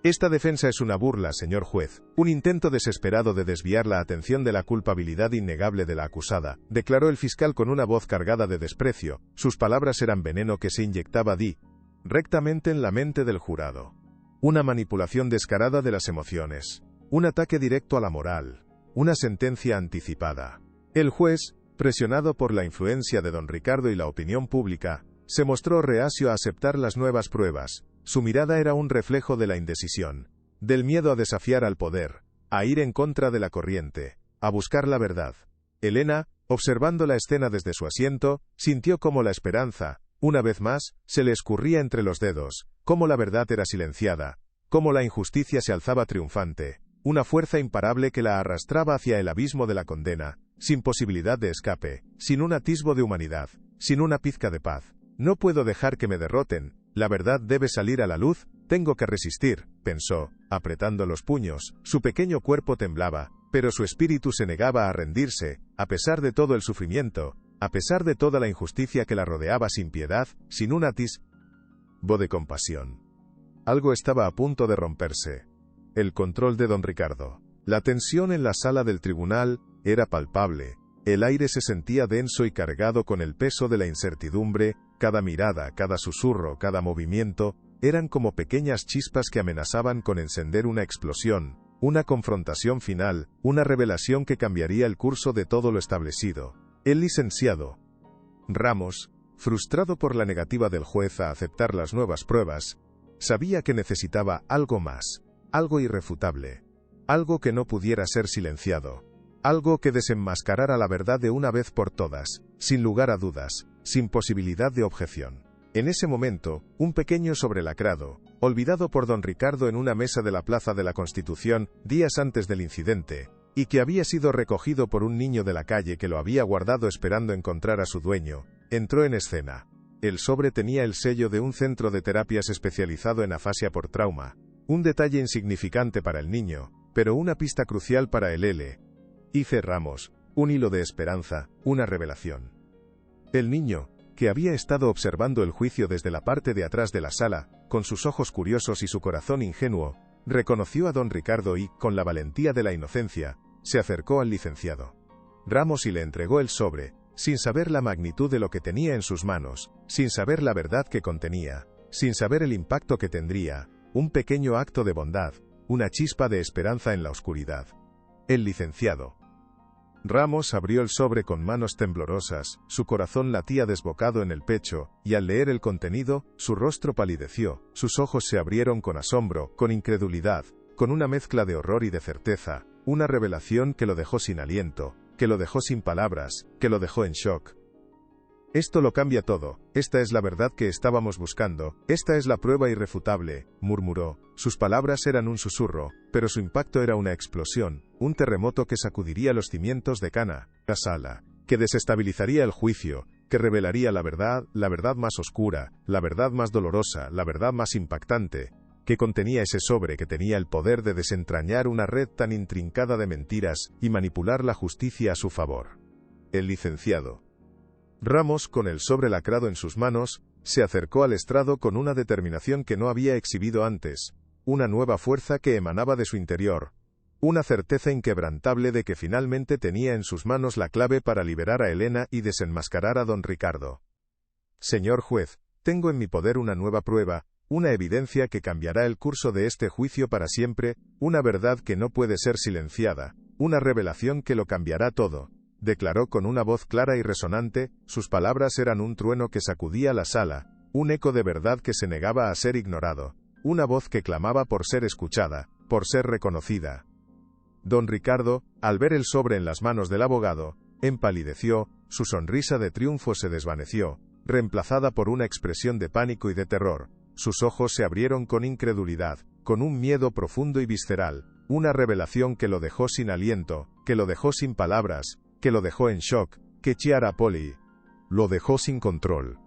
[SPEAKER 1] Esta defensa es una burla, señor juez, un intento desesperado de desviar la atención de la culpabilidad innegable de la acusada, declaró el fiscal con una voz cargada de desprecio. Sus palabras eran veneno que se inyectaba directamente en la mente del jurado. Una manipulación descarada de las emociones, un ataque directo a la moral, una sentencia anticipada. El juez, presionado por la influencia de don Ricardo y la opinión pública, se mostró reacio a aceptar las nuevas pruebas. Su mirada era un reflejo de la indecisión, del miedo a desafiar al poder, a ir en contra de la corriente, a buscar la verdad. Elena, observando la escena desde su asiento, sintió cómo la esperanza, una vez más, se le escurría entre los dedos, cómo la verdad era silenciada, cómo la injusticia se alzaba triunfante, una fuerza imparable que la arrastraba hacia el abismo de la condena, sin posibilidad de escape, sin un atisbo de humanidad, sin una pizca de paz. No puedo dejar que me derroten, la verdad debe salir a la luz, tengo que resistir, pensó, apretando los puños. Su pequeño cuerpo temblaba, pero su espíritu se negaba a rendirse, a pesar de todo el sufrimiento, a pesar de toda la injusticia que la rodeaba sin piedad, sin un atisbo de compasión. Algo estaba a punto de romperse. El control de don Ricardo. La tensión en la sala del tribunal era palpable. El aire se sentía denso y cargado con el peso de la incertidumbre, cada mirada, cada susurro, cada movimiento, eran como pequeñas chispas que amenazaban con encender una explosión, una confrontación final, una revelación que cambiaría el curso de todo lo establecido. El licenciado Ramos, frustrado por la negativa del juez a aceptar las nuevas pruebas, sabía que necesitaba algo más, algo irrefutable, algo que no pudiera ser silenciado, algo que desenmascarara la verdad de una vez por todas, sin lugar a dudas, sin posibilidad de objeción. En ese momento, un pequeño sobrelacrado, olvidado por don Ricardo en una mesa de la Plaza de la Constitución, días antes del incidente, y que había sido recogido por un niño de la calle que lo había guardado esperando encontrar a su dueño, entró en escena. El sobre tenía el sello de un centro de terapias especializado en afasia por trauma, un detalle insignificante para el niño, pero una pista crucial para el L.I.C. Ramos, un hilo de esperanza, una revelación. El niño, que había estado observando el juicio desde la parte de atrás de la sala, con sus ojos curiosos y su corazón ingenuo, reconoció a don Ricardo y, con la valentía de la inocencia, se acercó al licenciado Ramos y le entregó el sobre, sin saber la magnitud de lo que tenía en sus manos, sin saber la verdad que contenía, sin saber el impacto que tendría, un pequeño acto de bondad, una chispa de esperanza en la oscuridad. El licenciado Ramos abrió el sobre con manos temblorosas, su corazón latía desbocado en el pecho, y al leer el contenido, su rostro palideció, sus ojos se abrieron con asombro, con incredulidad, con una mezcla de horror y de certeza, una revelación que lo dejó sin aliento, que lo dejó sin palabras, que lo dejó en shock. Esto lo cambia todo, esta es la verdad que estábamos buscando, esta es la prueba irrefutable, murmuró. Sus palabras eran un susurro, pero su impacto era una explosión, un terremoto que sacudiría los cimientos de Cana, la sala, que desestabilizaría el juicio, que revelaría la verdad más oscura, la verdad más dolorosa, la verdad más impactante, que contenía ese sobre que tenía el poder de desentrañar una red tan intrincada de mentiras y manipular la justicia a su favor. El licenciado Ramos, con el sobre lacrado en sus manos, se acercó al estrado con una determinación que no había exhibido antes, una nueva fuerza que emanaba de su interior, una certeza inquebrantable de que finalmente tenía en sus manos la clave para liberar a Elena y desenmascarar a don Ricardo. Señor juez, tengo en mi poder una nueva prueba, una evidencia que cambiará el curso de este juicio para siempre, una verdad que no puede ser silenciada, una revelación que lo cambiará todo. Declaró con una voz clara y resonante, sus palabras eran un trueno que sacudía la sala, un eco de verdad que se negaba a ser ignorado, una voz que clamaba por ser escuchada, por ser reconocida. Don Ricardo, al ver el sobre en las manos del abogado, empalideció, su sonrisa de triunfo se desvaneció, reemplazada por una expresión de pánico y de terror, sus ojos se abrieron con incredulidad, con un miedo profundo y visceral, una revelación que lo dejó sin aliento, que lo dejó sin palabras, que lo dejó en shock, que Chiara Poli lo dejó sin control.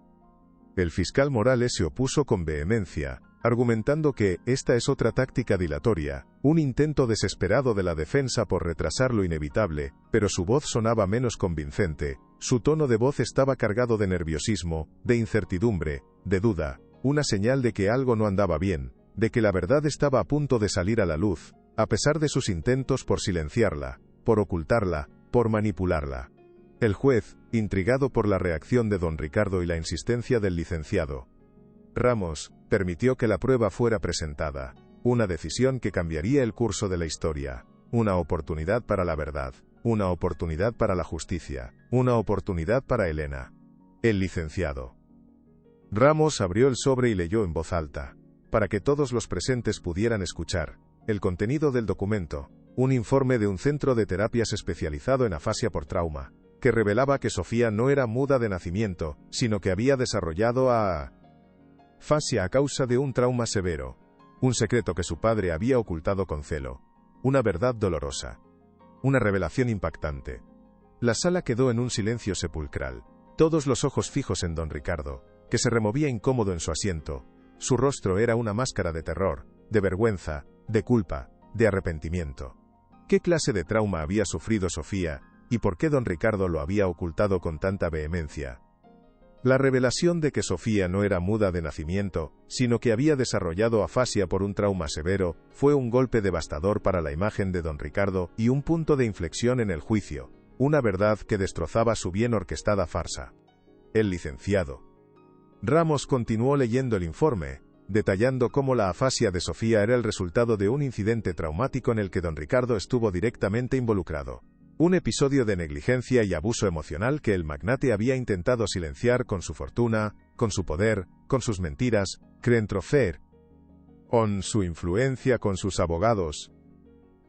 [SPEAKER 1] El fiscal Morales se opuso con vehemencia, argumentando que esta es otra táctica dilatoria, un intento desesperado de la defensa por retrasar lo inevitable, pero su voz sonaba menos convincente, su tono de voz estaba cargado de nerviosismo, de incertidumbre, de duda, una señal de que algo no andaba bien, de que la verdad estaba a punto de salir a la luz, a pesar de sus intentos por silenciarla, por ocultarla, por manipularla. El juez, intrigado por la reacción de don Ricardo y la insistencia del licenciado Ramos, permitió que la prueba fuera presentada, una decisión que cambiaría el curso de la historia, una oportunidad para la verdad, una oportunidad para la justicia, una oportunidad para Elena. El licenciado Ramos abrió el sobre y leyó en voz alta, para que todos los presentes pudieran escuchar, el contenido del documento. Un informe de un centro de terapias especializado en afasia por trauma, que revelaba que Sofía no era muda de nacimiento, sino que había desarrollado afasia a causa de un trauma severo, un secreto que su padre había ocultado con celo, una verdad dolorosa, una revelación impactante. La sala quedó en un silencio sepulcral. Todos los ojos fijos en don Ricardo, que se removía incómodo en su asiento. Su rostro era una máscara de terror, de vergüenza, de culpa, de arrepentimiento. ¿Qué clase de trauma había sufrido Sofía, y por qué don Ricardo lo había ocultado con tanta vehemencia? La revelación de que Sofía no era muda de nacimiento, sino que había desarrollado afasia por un trauma severo, fue un golpe devastador para la imagen de don Ricardo y un punto de inflexión en el juicio, una verdad que destrozaba su bien orquestada farsa. El licenciado Ramos continuó leyendo el informe, detallando cómo la afasia de Sofía era el resultado de un incidente traumático en el que don Ricardo estuvo directamente involucrado. Un episodio de negligencia y abuso emocional que el magnate había intentado silenciar con su fortuna, con su poder, con sus mentiras, con su influencia con sus abogados.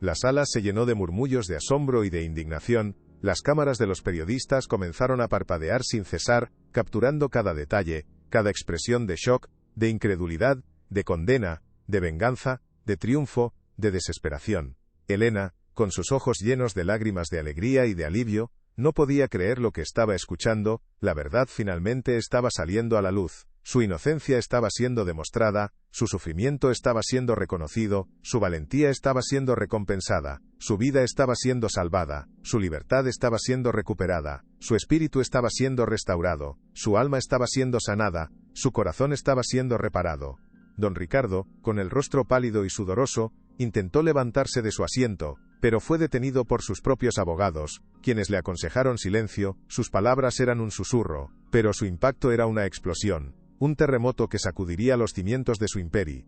[SPEAKER 1] La sala se llenó de murmullos de asombro y de indignación, las cámaras de los periodistas comenzaron a parpadear sin cesar, capturando cada detalle, cada expresión de shock, de incredulidad, de condena, de venganza, de triunfo, de desesperación. Elena, con sus ojos llenos de lágrimas de alegría y de alivio, no podía creer lo que estaba escuchando, la verdad finalmente estaba saliendo a la luz, su inocencia estaba siendo demostrada, su sufrimiento estaba siendo reconocido, su valentía estaba siendo recompensada, su vida estaba siendo salvada, su libertad estaba siendo recuperada, su espíritu estaba siendo restaurado, su alma estaba siendo sanada, su corazón estaba siendo reparado. Don Ricardo, con el rostro pálido y sudoroso, intentó levantarse de su asiento, pero fue detenido por sus propios abogados, quienes le aconsejaron silencio. Sus palabras eran un susurro, pero su impacto era una explosión, un terremoto que sacudiría los cimientos de su imperio,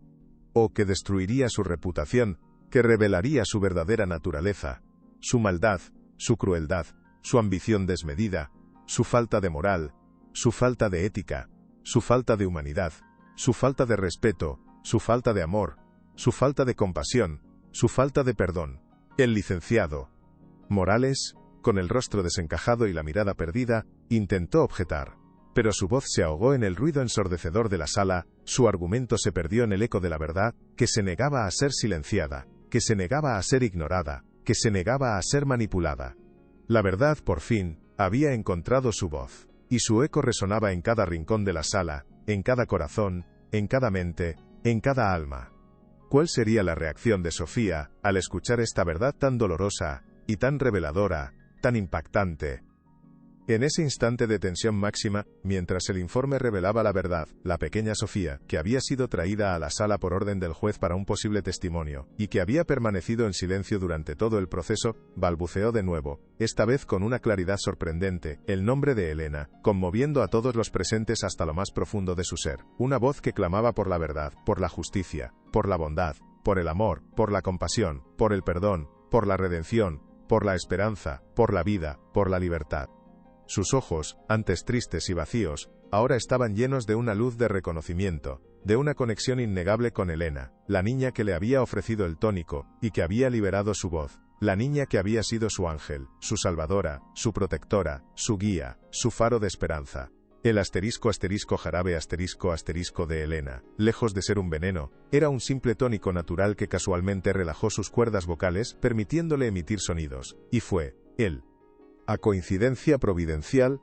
[SPEAKER 1] o que destruiría su reputación, que revelaría su verdadera naturaleza, su maldad, su crueldad, su ambición desmedida, su falta de moral, su falta de ética, su falta de humanidad, su falta de respeto, su falta de amor, su falta de compasión, su falta de perdón. El licenciado Morales, con el rostro desencajado y la mirada perdida, intentó objetar, pero su voz se ahogó en el ruido ensordecedor de la sala, su argumento se perdió en el eco de la verdad, que se negaba a ser silenciada, que se negaba a ser ignorada, que se negaba a ser manipulada. La verdad, por fin, había encontrado su voz, y su eco resonaba en cada rincón de la sala, en cada corazón, en cada mente, en cada alma. ¿Cuál sería la reacción de Sofía al escuchar esta verdad tan dolorosa y tan reveladora, tan impactante? En ese instante de tensión máxima, mientras el informe revelaba la verdad, la pequeña Sofía, que había sido traída a la sala por orden del juez para un posible testimonio, y que había permanecido en silencio durante todo el proceso, balbuceó de nuevo, esta vez con una claridad sorprendente, el nombre de Elena, conmoviendo a todos los presentes hasta lo más profundo de su ser, una voz que clamaba por la verdad, por la justicia, por la bondad, por el amor, por la compasión, por el perdón, por la redención, por la esperanza, por la vida, por la libertad. Sus ojos, antes tristes y vacíos, ahora estaban llenos de una luz de reconocimiento, de una conexión innegable con Elena, la niña que le había ofrecido el tónico, y que había liberado su voz, la niña que había sido su ángel, su salvadora, su protectora, su guía, su faro de esperanza. El jarabe de Elena, lejos de ser un veneno, era un simple tónico natural que casualmente relajó sus cuerdas vocales, permitiéndole emitir sonidos, y fue él, a coincidencia providencial,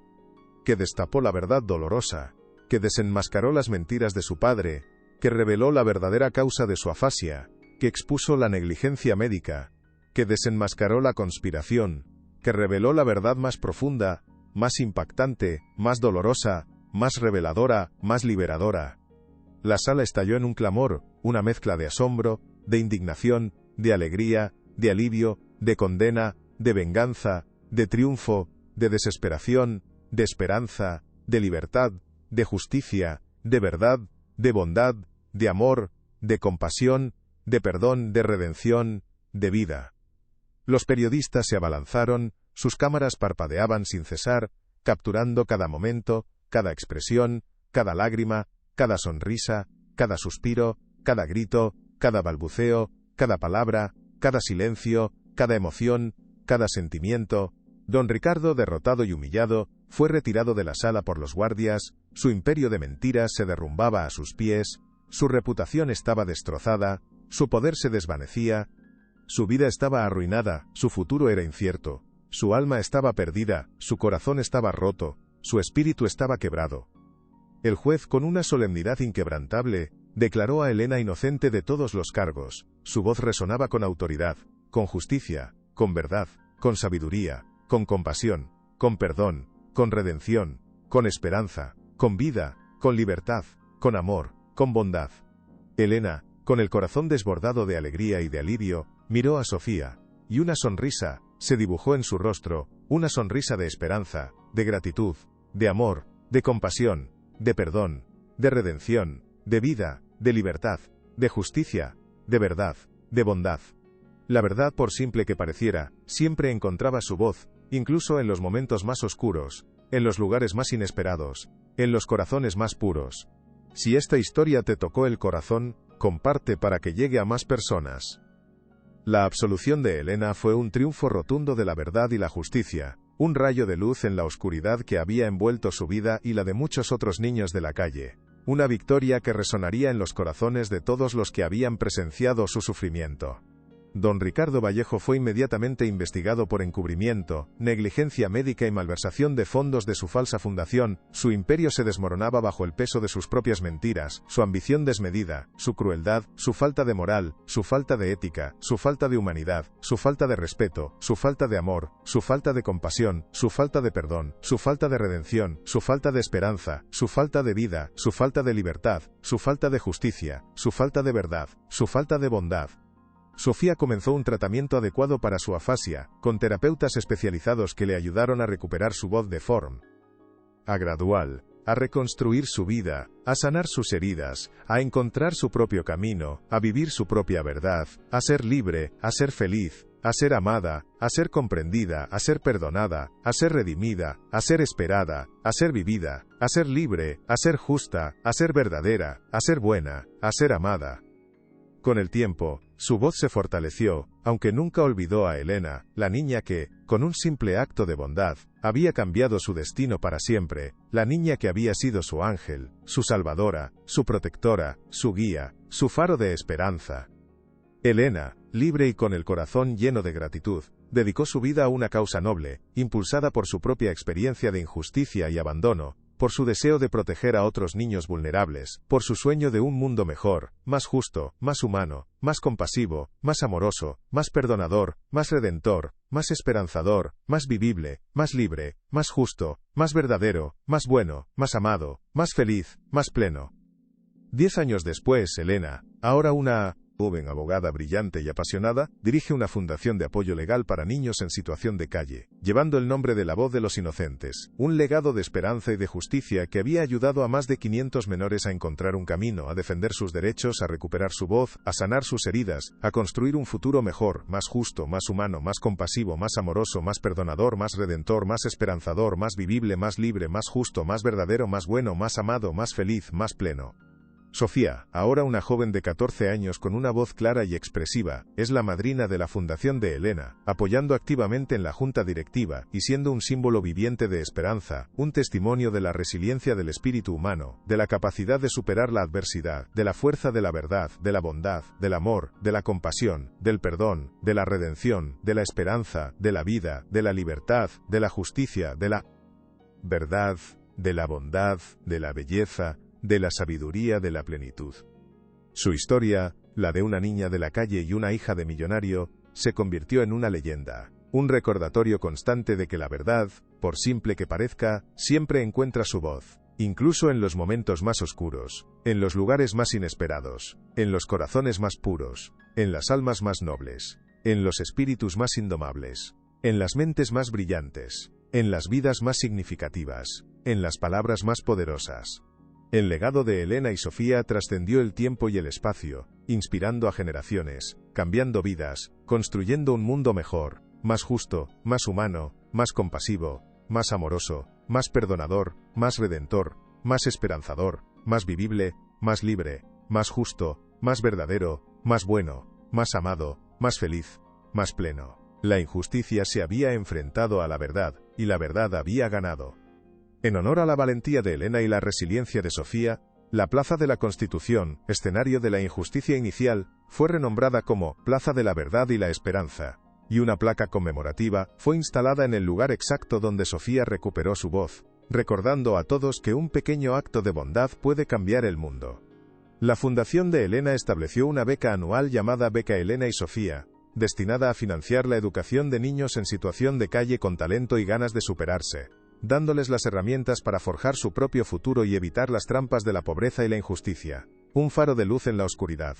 [SPEAKER 1] que destapó la verdad dolorosa, que desenmascaró las mentiras de su padre, que reveló la verdadera causa de su afasia, que expuso la negligencia médica, que desenmascaró la conspiración, que reveló la verdad más profunda, más impactante, más dolorosa, más reveladora, más liberadora. La sala estalló en un clamor, una mezcla de asombro, de indignación, de alegría, de alivio, de condena, de venganza, de triunfo, de desesperación, de esperanza, de libertad, de justicia, de verdad, de bondad, de amor, de compasión, de perdón, de redención, de vida. Los periodistas se abalanzaron, sus cámaras parpadeaban sin cesar, capturando cada momento, cada expresión, cada lágrima, cada sonrisa, cada suspiro, cada grito, cada balbuceo, cada palabra, cada silencio, cada emoción, cada sentimiento. Don Ricardo, derrotado y humillado, fue retirado de la sala por los guardias, su imperio de mentiras se derrumbaba a sus pies, su reputación estaba destrozada, su poder se desvanecía, su vida estaba arruinada, su futuro era incierto, su alma estaba perdida, su corazón estaba roto, su espíritu estaba quebrado. El juez, con una solemnidad inquebrantable, declaró a Elena inocente de todos los cargos. Su voz resonaba con autoridad, con justicia, con verdad, con sabiduría, con compasión, con perdón, con redención, con esperanza, con vida, con libertad, con amor, con bondad. Elena, con el corazón desbordado de alegría y de alivio, miró a Sofía, y una sonrisa se dibujó en su rostro, una sonrisa de esperanza, de gratitud, de amor, de compasión, de perdón, de redención, de vida, de libertad, de justicia, de verdad, de bondad. La verdad, por simple que pareciera, siempre encontraba su voz, incluso en los momentos más oscuros, en los lugares más inesperados, en los corazones más puros. Si esta historia te tocó el corazón, comparte para que llegue a más personas. La absolución de Elena fue un triunfo rotundo de la verdad y la justicia, un rayo de luz en la oscuridad que había envuelto su vida y la de muchos otros niños de la calle, una victoria que resonaría en los corazones de todos los que habían presenciado su sufrimiento. Don Ricardo Vallejo fue inmediatamente investigado por encubrimiento, negligencia médica y malversación de fondos de su falsa fundación. Su imperio se desmoronaba bajo el peso de sus propias mentiras, su ambición desmedida, su crueldad, su falta de moral, su falta de ética, su falta de humanidad, su falta de respeto, su falta de amor, su falta de compasión, su falta de perdón, su falta de redención, su falta de esperanza, su falta de vida, su falta de libertad, su falta de justicia, su falta de verdad, su falta de bondad. Sofía comenzó un tratamiento adecuado para su afasia, con terapeutas especializados que le ayudaron a recuperar su voz de forma gradual, a reconstruir su vida, a sanar sus heridas, a encontrar su propio camino, a vivir su propia verdad, a ser libre, a ser feliz, a ser amada, a ser comprendida, a ser perdonada, a ser redimida, a ser esperada, a ser vivida, a ser libre, a ser justa, a ser verdadera, a ser buena, a ser amada. Con el tiempo, su voz se fortaleció, aunque nunca olvidó a Elena, la niña que, con un simple acto de bondad, había cambiado su destino para siempre, la niña que había sido su ángel, su salvadora, su protectora, su guía, su faro de esperanza. Elena, libre y con el corazón lleno de gratitud, dedicó su vida a una causa noble, impulsada por su propia experiencia de injusticia y abandono, por su deseo de proteger a otros niños vulnerables, por su sueño de un mundo mejor, más justo, más humano, más compasivo, más amoroso, más perdonador, más redentor, más esperanzador, más vivible, más libre, más justo, más verdadero, más bueno, más amado, más feliz, más pleno. 10 años después, Elena, ahora una joven abogada brillante y apasionada, dirige una fundación de apoyo legal para niños en situación de calle, llevando el nombre de La Voz de los Inocentes, un legado de esperanza y de justicia que había ayudado a más de 500 menores a encontrar un camino, a defender sus derechos, a recuperar su voz, a sanar sus heridas, a construir un futuro mejor, más justo, más humano, más compasivo, más amoroso, más perdonador, más redentor, más esperanzador, más vivible, más libre, más justo, más verdadero, más bueno, más amado, más feliz, más pleno. Sofía, ahora una joven de 14 años con una voz clara y expresiva, es la madrina de la Fundación de Elena, apoyando activamente en la junta directiva y siendo un símbolo viviente de esperanza, un testimonio de la resiliencia del espíritu humano, de la capacidad de superar la adversidad, de la fuerza de la verdad, de la bondad, del amor, de la compasión, del perdón, de la redención, de la esperanza, de la vida, de la libertad, de la justicia, de la verdad, de la bondad, de la belleza, de la sabiduría, de la plenitud. Su historia, la de una niña de la calle y una hija de millonario, se convirtió en una leyenda, un recordatorio constante de que la verdad, por simple que parezca, siempre encuentra su voz, incluso en los momentos más oscuros, en los lugares más inesperados, en los corazones más puros, en las almas más nobles, en los espíritus más indomables, en las mentes más brillantes, en las vidas más significativas, en las palabras más poderosas. El legado de Elena y Sofía trascendió el tiempo y el espacio, inspirando a generaciones, cambiando vidas, construyendo un mundo mejor, más justo, más humano, más compasivo, más amoroso, más perdonador, más redentor, más esperanzador, más vivible, más libre, más justo, más verdadero, más bueno, más amado, más feliz, más pleno. La injusticia se había enfrentado a la verdad, y la verdad había ganado. En honor a la valentía de Elena y la resiliencia de Sofía, la Plaza de la Constitución, escenario de la injusticia inicial, fue renombrada como Plaza de la Verdad y la Esperanza, y una placa conmemorativa fue instalada en el lugar exacto donde Sofía recuperó su voz, recordando a todos que un pequeño acto de bondad puede cambiar el mundo. La Fundación de Elena estableció una beca anual llamada Beca Elena y Sofía, destinada a financiar la educación de niños en situación de calle con talento y ganas de superarse, dándoles las herramientas para forjar su propio futuro y evitar las trampas de la pobreza y la injusticia. Un faro de luz en la oscuridad.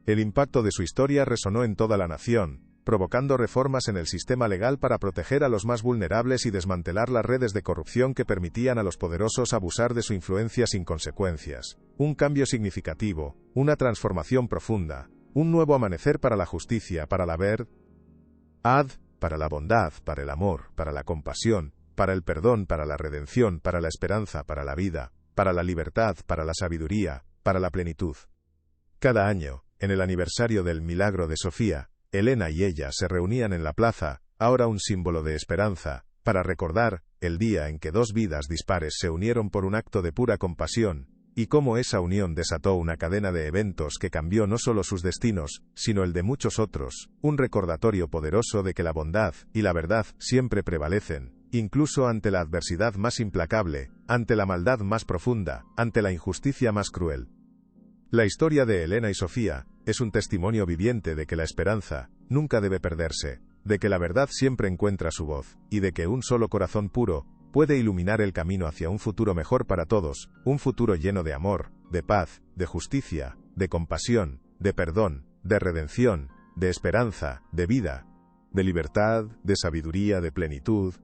[SPEAKER 1] El impacto de su historia resonó en toda la nación, provocando reformas en el sistema legal para proteger a los más vulnerables y desmantelar las redes de corrupción que permitían a los poderosos abusar de su influencia sin consecuencias. Un cambio significativo, una transformación profunda, un nuevo amanecer para la justicia, para la verdad, para la bondad, para el amor, para la compasión, para el perdón, para la redención, para la esperanza, para la vida, para la libertad, para la sabiduría, para la plenitud. Cada año, en el aniversario del milagro de Sofía, Elena y ella se reunían en la plaza, ahora un símbolo de esperanza, para recordar el día en que dos vidas dispares se unieron por un acto de pura compasión, y cómo esa unión desató una cadena de eventos que cambió no solo sus destinos, sino el de muchos otros, un recordatorio poderoso de que la bondad y la verdad siempre prevalecen, incluso ante la adversidad más implacable, ante la maldad más profunda, ante la injusticia más cruel. La historia de Elena y Sofía es un testimonio viviente de que la esperanza nunca debe perderse, de que la verdad siempre encuentra su voz, y de que un solo corazón puro puede iluminar el camino hacia un futuro mejor para todos, un futuro lleno de amor, de paz, de justicia, de compasión, de perdón, de redención, de esperanza, de vida, de libertad, de sabiduría, de plenitud,